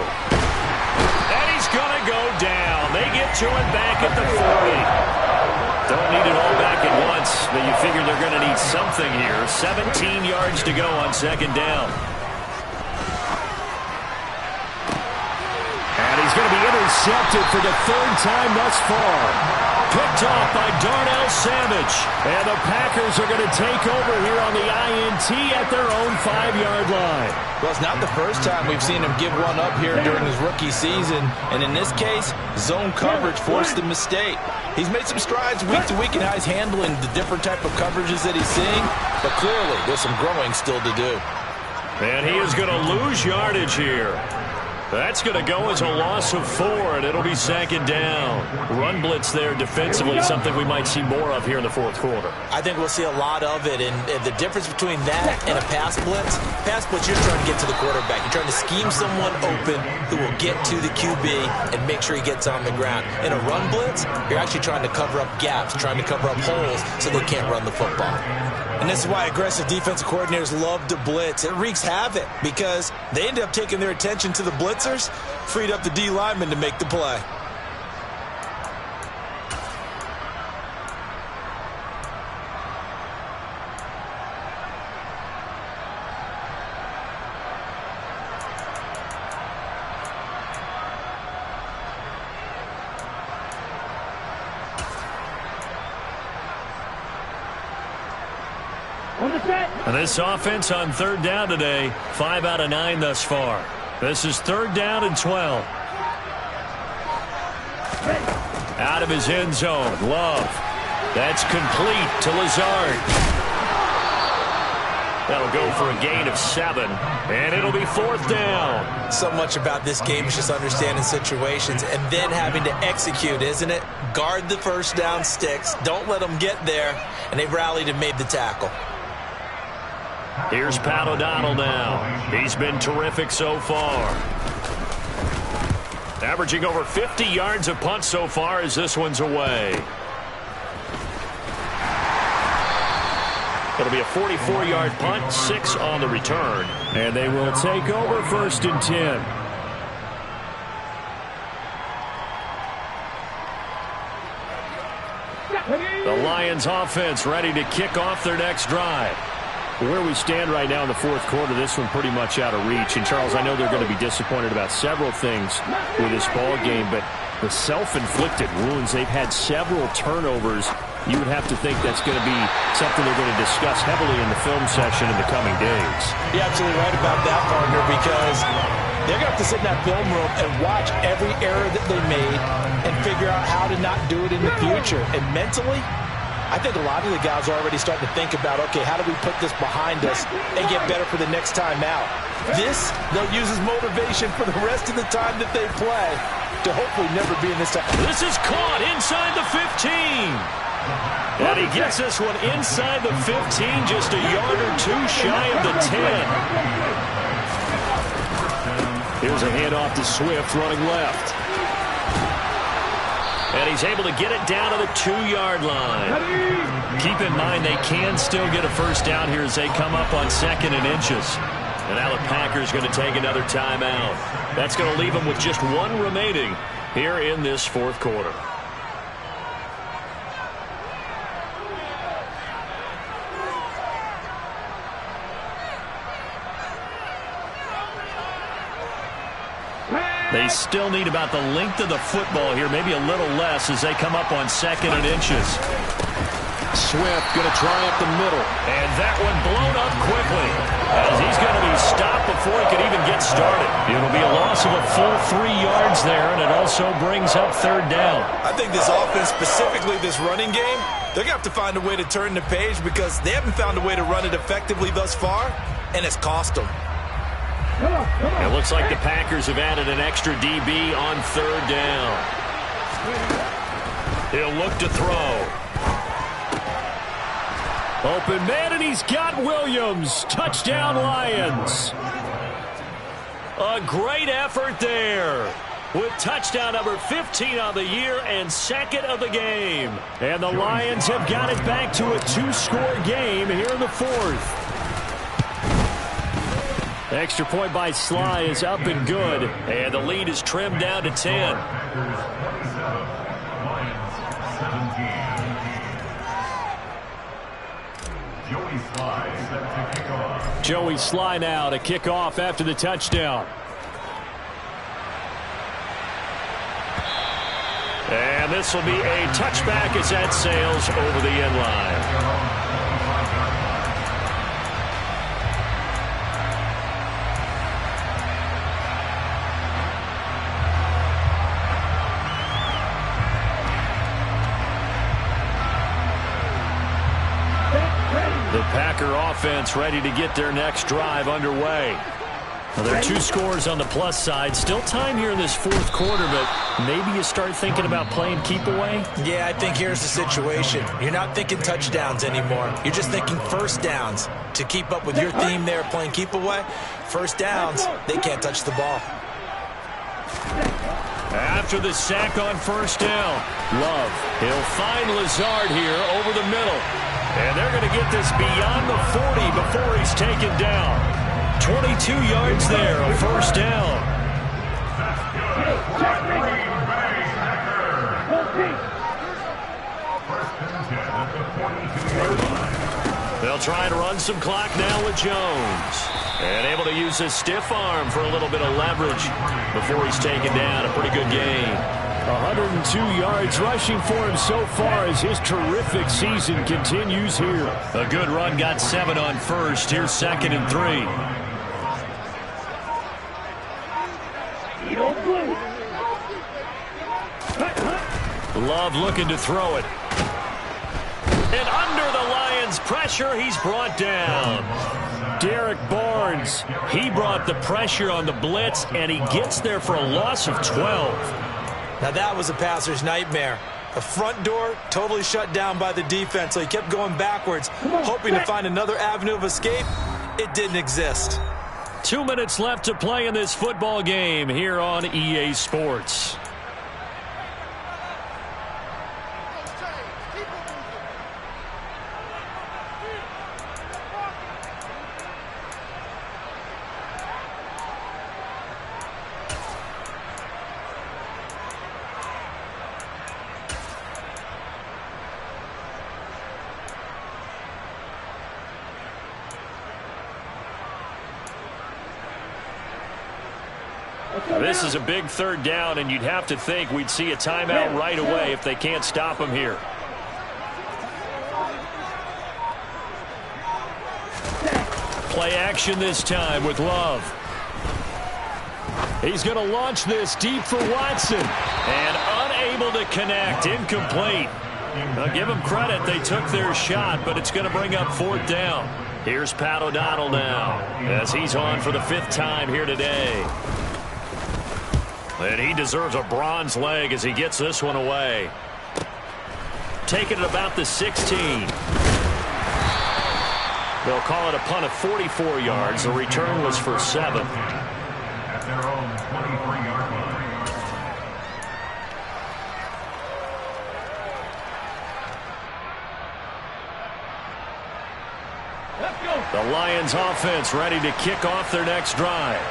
And he's going to go down. They get to him back at the 40. Don't need it all back at once, but you figure they're going to need something here. 17 yards to go on second down. And he's going to be intercepted for the 3rd time thus far. Picked off by Darnell Savage. And the Packers are going to take over here on the INT at their own 5-yard line. Well, it's not the first time we've seen him give one up here during his rookie season. And in this case, zone coverage forced the mistake. He's made some strides week to week in how he's handling the different type of coverages that he's seeing. But clearly, there's some growing still to do. And he is going to lose yardage here. That's going to go as a loss of 4, and it'll be 2nd down. Run blitz there defensively, something we might see more of here in the fourth quarter. I think we'll see a lot of it, and the difference between that and a pass blitz, you're trying to get to the quarterback. You're trying to scheme someone open who will get to the QB and make sure he gets on the ground. In a run blitz, you're actually trying to cover up gaps, trying to cover up holes so they can't run the football. And this is why aggressive defensive coordinators love to blitz. It wreaks havoc because they end up taking their attention to the blitzers, freed up the D lineman to make the play. And this offense on 3rd down today, 5 out of 9 thus far. This is 3rd down and 12. Out of his end zone. Love. That's complete to Lazard. That'll go for a gain of 7, and it'll be 4th down. So much about this game is just understanding situations and then having to execute, isn't it? Guard the first down sticks. Don't let them get there, and they've rallied and made the tackle. Here's Pat O'Donnell now. He's been terrific so far. Averaging over 50 yards a punt so far as this one's away. It'll be a 44-yard punt, 6 on the return. And they will take over 1st and 10. The Lions offense ready to kick off their next drive. Where we stand right now in the 4th quarter, this one pretty much out of reach. And, Charles, I know they're going to be disappointed about several things with this ball game, but the self-inflicted wounds, they've had several turnovers. You would have to think that's going to be something they're going to discuss heavily in the film session in the coming days. You're absolutely right about that, partner, because they're going to have to sit in that film room and watch every error that they made and figure out how to not do it in the future. And mentally, I think a lot of the guys are already starting to think about, okay, how do we put this behind us and get better for the next time out? This, they'll use as motivation for the rest of the time that they play to hopefully never be in this time. This is caught inside the 15. And he gets this one inside the 15, just a yard or 2 shy of the 10. Here's a handoff to Swift running left. And he's able to get it down to the 2-yard line. Keep in mind they can still get a first down here as they come up on 2nd and inches. And now the Packers going to take another timeout. That's going to leave them with just 1 remaining here in this 4th quarter. They still need about the length of the football here, maybe a little less as they come up on 2nd and inches. Swift going to try up the middle. And that one blown up quickly as he's going to be stopped before he could even get started. It'll be a loss of a full 3 yards there, and it also brings up 3rd down. I think this offense, specifically this running game, they're going to have to find a way to turn the page because they haven't found a way to run it effectively thus far, and it's cost them. It looks like the Packers have added an extra DB on 3rd down. He'll look to throw. Open man, and he's got Williams. Touchdown, Lions. A great effort there with touchdown number 15 on the year and 2nd of the game. And the Lions have got it back to a 2-score game here in the 4th. Extra point by Sly is up and good. And the lead is trimmed down to 10. Joey Sly now to kick off after the touchdown. And this will be a touchback as that sails over the end line. The Packer offense ready to get their next drive underway. Well, there are 2 scores on the plus side. Still time here in this 4th quarter, but maybe you start thinking about playing keep away? Yeah, I think here's the situation. You're not thinking touchdowns anymore. You're just thinking first downs. To keep up with your theme there, playing keep away, first downs, they can't touch the ball. After the sack on 1st down, Love, he'll find Lazard here over the middle. And they're going to get this beyond the 40 before he's taken down. 22 yards there, a 1st down. They'll try and run some clock now with Jones. And able to use his stiff arm for a little bit of leverage before he's taken down. A pretty good game. 102 yards rushing for him so far as his terrific season continues here. A good run, got 7 on 1st. Here's 2nd and 3. Love looking to throw it. And under the Lions' pressure, he's brought down. Derek Barnes, he brought the pressure on the blitz, and he gets there for a loss of 12. Now that was a passer's nightmare. The front door totally shut down by the defense, so he kept going backwards, hoping to find another avenue of escape. It didn't exist. 2 minutes left to play in this football game here on EA Sports. This is a big third down, and you'd have to think we'd see a timeout right away if they can't stop him here. Play action this time with Love. He's going to launch this deep for Watson. And unable to connect. Incomplete. Now give them credit. They took their shot, but it's going to bring up fourth down. Here's Pat O'Donnell now as he's on for the 5th time here today. And he deserves a bronze leg as he gets this one away. Taking it about the 16. They'll call it a punt of 44 yards. The return was for 7. At their own 23-yard line. The Lions offense ready to kick off their next drive.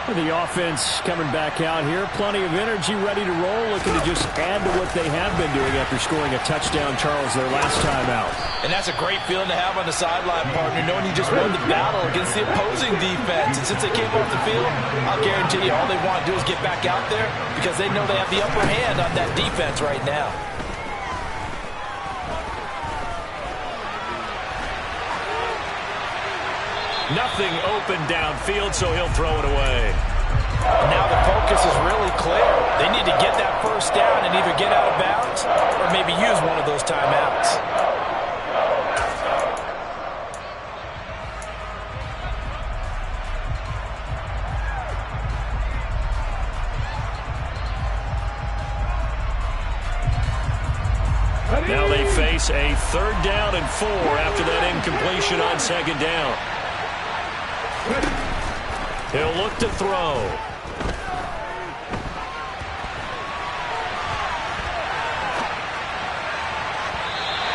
The offense coming back out here. Plenty of energy, ready to roll, looking to just add to what they have been doing after scoring a touchdown, Charles, their last time out. And that's a great feeling to have on the sideline, partner, knowing you just won the battle against the opposing defense. And since they came off the field, I'll guarantee you all they want to do is get back out there because they know they have the upper hand on that defense right now. Nothing open downfield, so he'll throw it away. Now the focus is really clear. They need to get that first down and either get out of bounds or maybe use one of those timeouts. Now they face a 3rd down and 4 after that incompletion on 2nd down. He'll look to throw.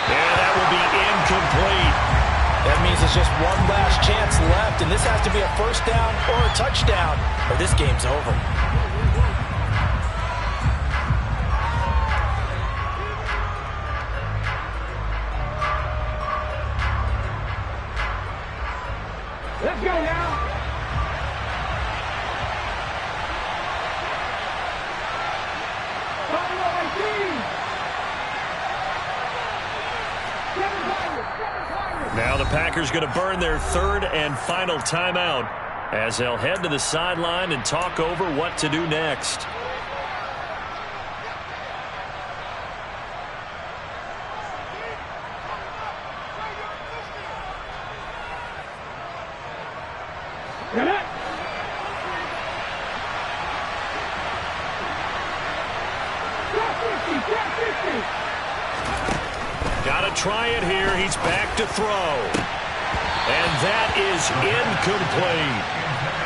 And that will be incomplete. That means there's just one last chance left, and this has to be a first down or a touchdown, or this game's over. Let's go now. Now the Packers going to burn their 3rd and final timeout as they'll head to the sideline and talk over what to do next. Got to try it here. He's back to throw. And that is incomplete.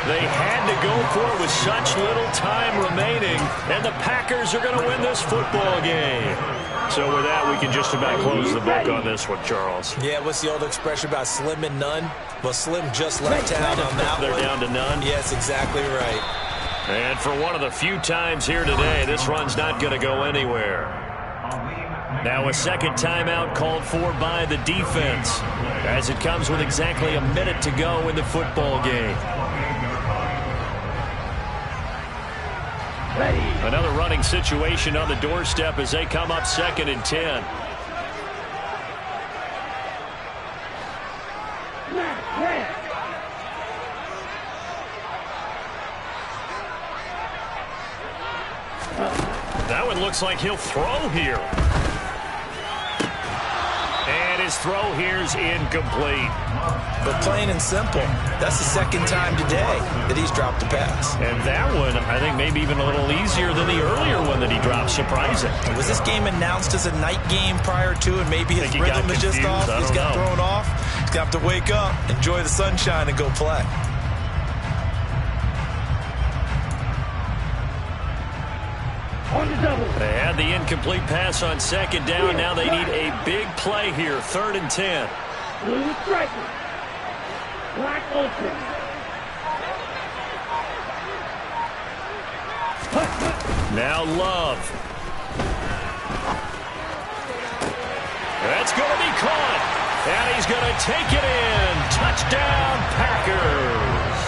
They had to go for it with such little time remaining, and the Packers are going to win this football game. So with that, we can just about close the book on this one, Charles. Yeah, what's the old expression about slim and none? Well, Slim just left town on that They're one. down to none. Yes, exactly right. And for one of the few times here today, this run's not going to go anywhere. Now a 2nd timeout called for by the defense as it comes with exactly a minute to go in the football game. Another running situation on the doorstep as they come up 2nd and 10. That it looks like he'll throw here. And his throw here's incomplete. But plain and simple, that's the second time today that he's dropped a pass. And that one, I think, maybe even a little easier than the earlier one that he dropped. Surprising. Was this game announced as a night game prior to, and maybe his rhythm is just off? He's got thrown off. He's going to have to wake up, enjoy the sunshine, and go play. They had the incomplete pass on second down. Now they need a big play here. 3rd and 10. Blue striker. Black open. Now Love. That's going to be caught. And he's going to take it in. Touchdown, Packers.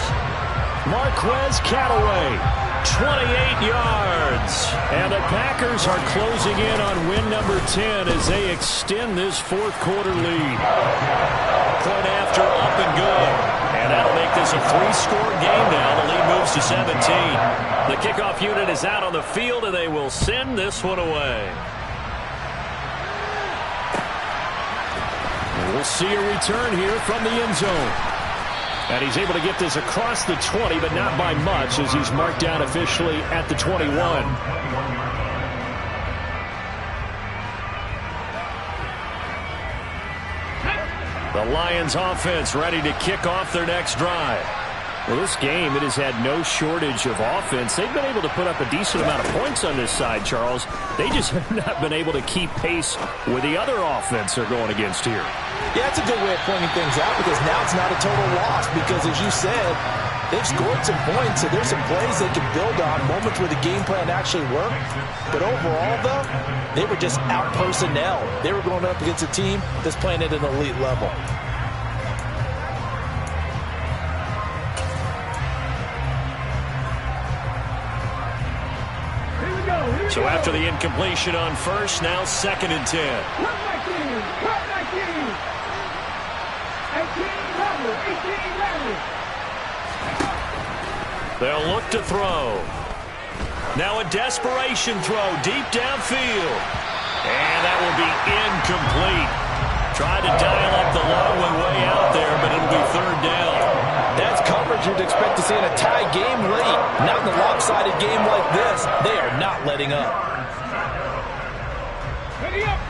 Marquez Callaway. 28 yards. And the Packers are closing in on win number 10 as they extend this fourth quarter lead. Point after up and good. And that'll make this a 3-score game now. The lead moves to 17. The kickoff unit is out on the field, and they will send this one away. And we'll see a return here from the end zone. And he's able to get this across the 20, but not by much, as he's marked down officially at the 21. The Lions offense ready to kick off their next drive. Well, this game, it has had no shortage of offense. They've been able to put up a decent amount of points on this side, Charles. They just have not been able to keep pace with the other offense they're going against here. Yeah, that's a good way of pointing things out, because now it's not a total loss, because as you said, they've scored some points, so there's some plays they can build on, moments where the game plan actually worked. But overall, though, they were just out personnel. They were going up against a team that's playing at an elite level. So after the incompletion on first, now 2nd and 10. Cut back in. Cut back in. 18 level. 18 level. They'll look to throw. Now a desperation throw deep downfield. And that will be incomplete. Tried to dial up the long way out there, but it'll be 3rd down. That's coverage you'd expect to see in a tie game late. Not in a lopsided game like this. They are not letting up. Ready up.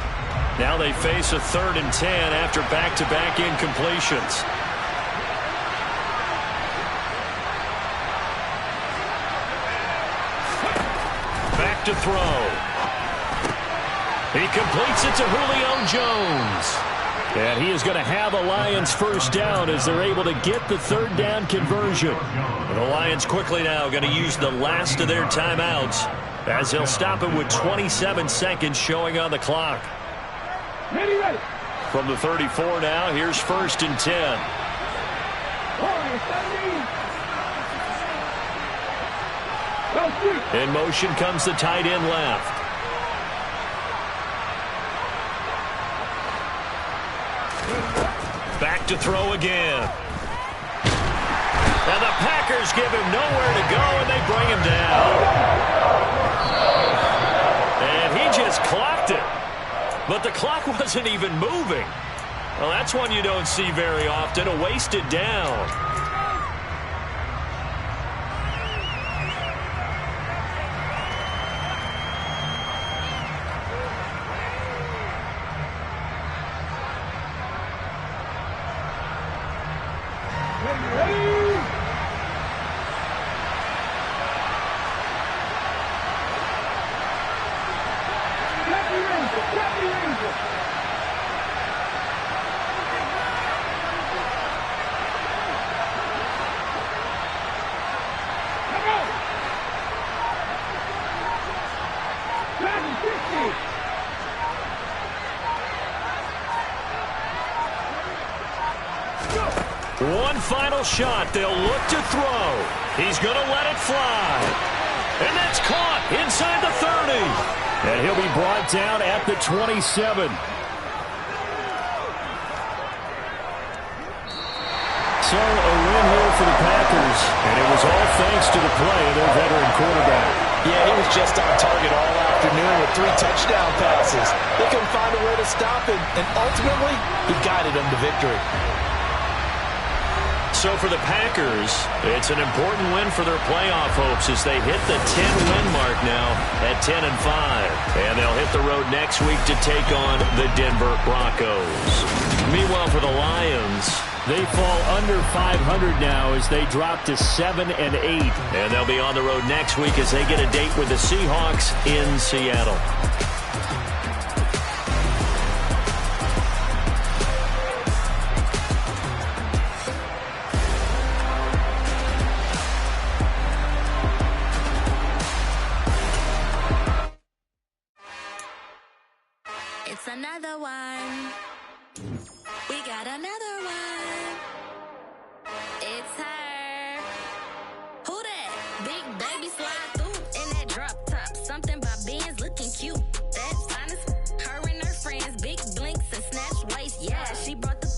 Now they face a 3rd and 10 after back-to-back incompletions. Back to throw. He completes it to Julio Jones. And he is going to have a Lions first down as they're able to get the 3rd down conversion. And the Lions quickly now going to use the last of their timeouts as they'll stop it with 27 seconds showing on the clock. Ready, ready. From the 34 now, here's 1st and 10. In motion comes the tight end left. Back to throw again. And the Packers give him nowhere to go, and they bring him down. And he just clocked it. But the clock wasn't even moving. Well, that's one you don't see very often, a wasted down. One final shot. They'll look to throw. He's going to let it fly. And that's caught inside the 30. And he'll be brought down at the 27. So a win here for the Packers. And it was all thanks to the play of their veteran quarterback. Yeah, he was just on target all afternoon with 3 touchdown passes. They couldn't find a way to stop him, and ultimately, he guided them to victory. So for the Packers, it's an important win for their playoff hopes as they hit the 10-win mark now at 10-5. And they'll hit the road next week to take on the Denver Broncos. Meanwhile, for the Lions, they fall under 500 now as they drop to 7-8. And they'll be on the road next week as they get a date with the Seahawks in Seattle. It's another one. We got another one. It's her. Who that? Big baby slide through in that drop top. Something by Benz looking cute. That's honest. Her and her friends, big blinks and snatch waist. Yeah, she brought the.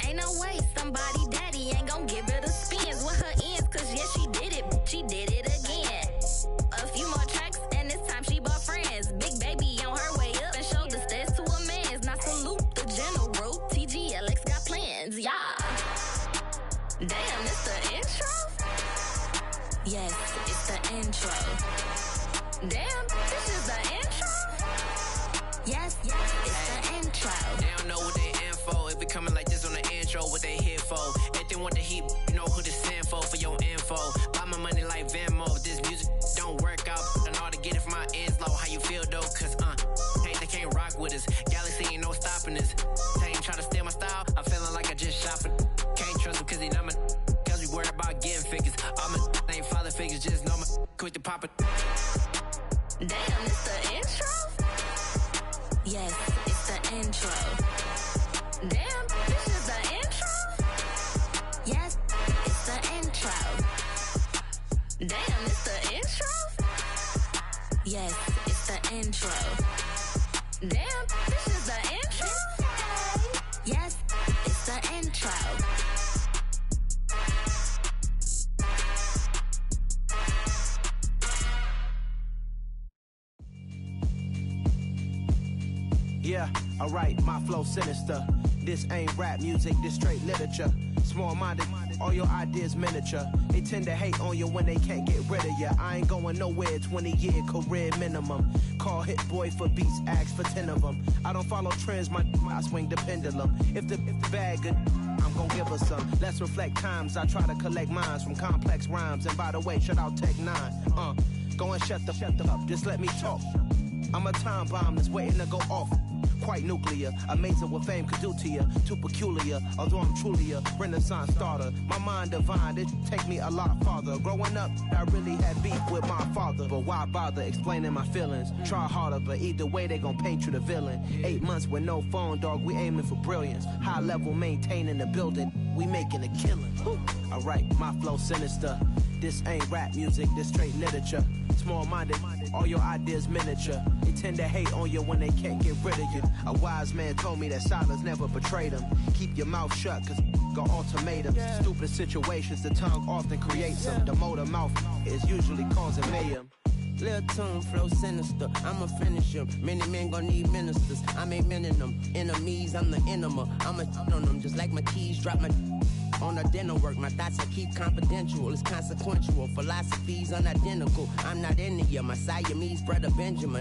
Ain't no way somebody daddy ain't gon' give her the spins with her ends. Cause yeah, she did it. She did it again. A few more tracks and this time she bought friends. Big baby on her way up and showed the stairs to a man's. Now salute the general. TGLX got plans, yeah. Damn, it's the intro? Yes, it's the intro. Damn, this is the intro? Yes, it's the intro. They don't know what they in for. If we coming like this on the intro, what they here for? If they want the heat, you know who to send for your info. Buy my money like Venmo. If this music don't work out, and all to get it from my ends low. How you feel though? Cause hey, they can't rock with us. Galaxy ain't no stopping us. They ain't trying to steal my style. I'm feeling like I just shopping. Can't trust them cause they not my. Cause we worried about getting figures. All my ain't father figures, just know my quick to pop it. Damn, it's the intro? Yes, it's the intro. Damn, this is the intro? Yes, it's the intro. Damn, it's the intro? Yes, it's the intro. Damn, this is the intro? Yes, it's the intro. Yeah, alright, my flow sinister. This ain't rap music, this straight literature. Small-minded, all your ideas miniature. They tend to hate on you when they can't get rid of you. I ain't going nowhere, 20-year career minimum. Call Hit Boy for beats, ask for 10 of them. I don't follow trends, I swing the pendulum. If the bag good, I'm gon' give her some. Let's reflect times, I try to collect minds from complex rhymes. And by the way, shout out Tech 9. Go and shut the up, just let me talk. I'm a time bomb that's waiting to go off. Quite nuclear, amazing what fame could do to you. Too peculiar, although I'm truly a renaissance starter. My mind divine, it take me a lot farther. Growing up, I really had beef with my father. But why bother explaining my feelings? Try harder, but either way they gon' paint you the villain. 8 months with no phone, dog, we aiming for brilliance. High level maintaining the building, we making a killing. Alright, my flow sinister. This ain't rap music, this straight literature. Small-minded, all your ideas miniature. They tend to hate on you when they can't get rid of you. A wise man told me that silence never betrayed him. Keep your mouth shut, cause got ultimatums. Stupid situations, the tongue often creates them. The motor mouth is usually causing mayhem. Lil' tune, flow sinister, I'ma finish him. Many men gon' need ministers, I ain't mending them. Enemies, I'm the enema, I'ma on them. Just like my keys, drop my on the dinner work. My thoughts I keep confidential, it's consequential. Philosophies unidentical, I'm not in the year. My Siamese brother Benjamin.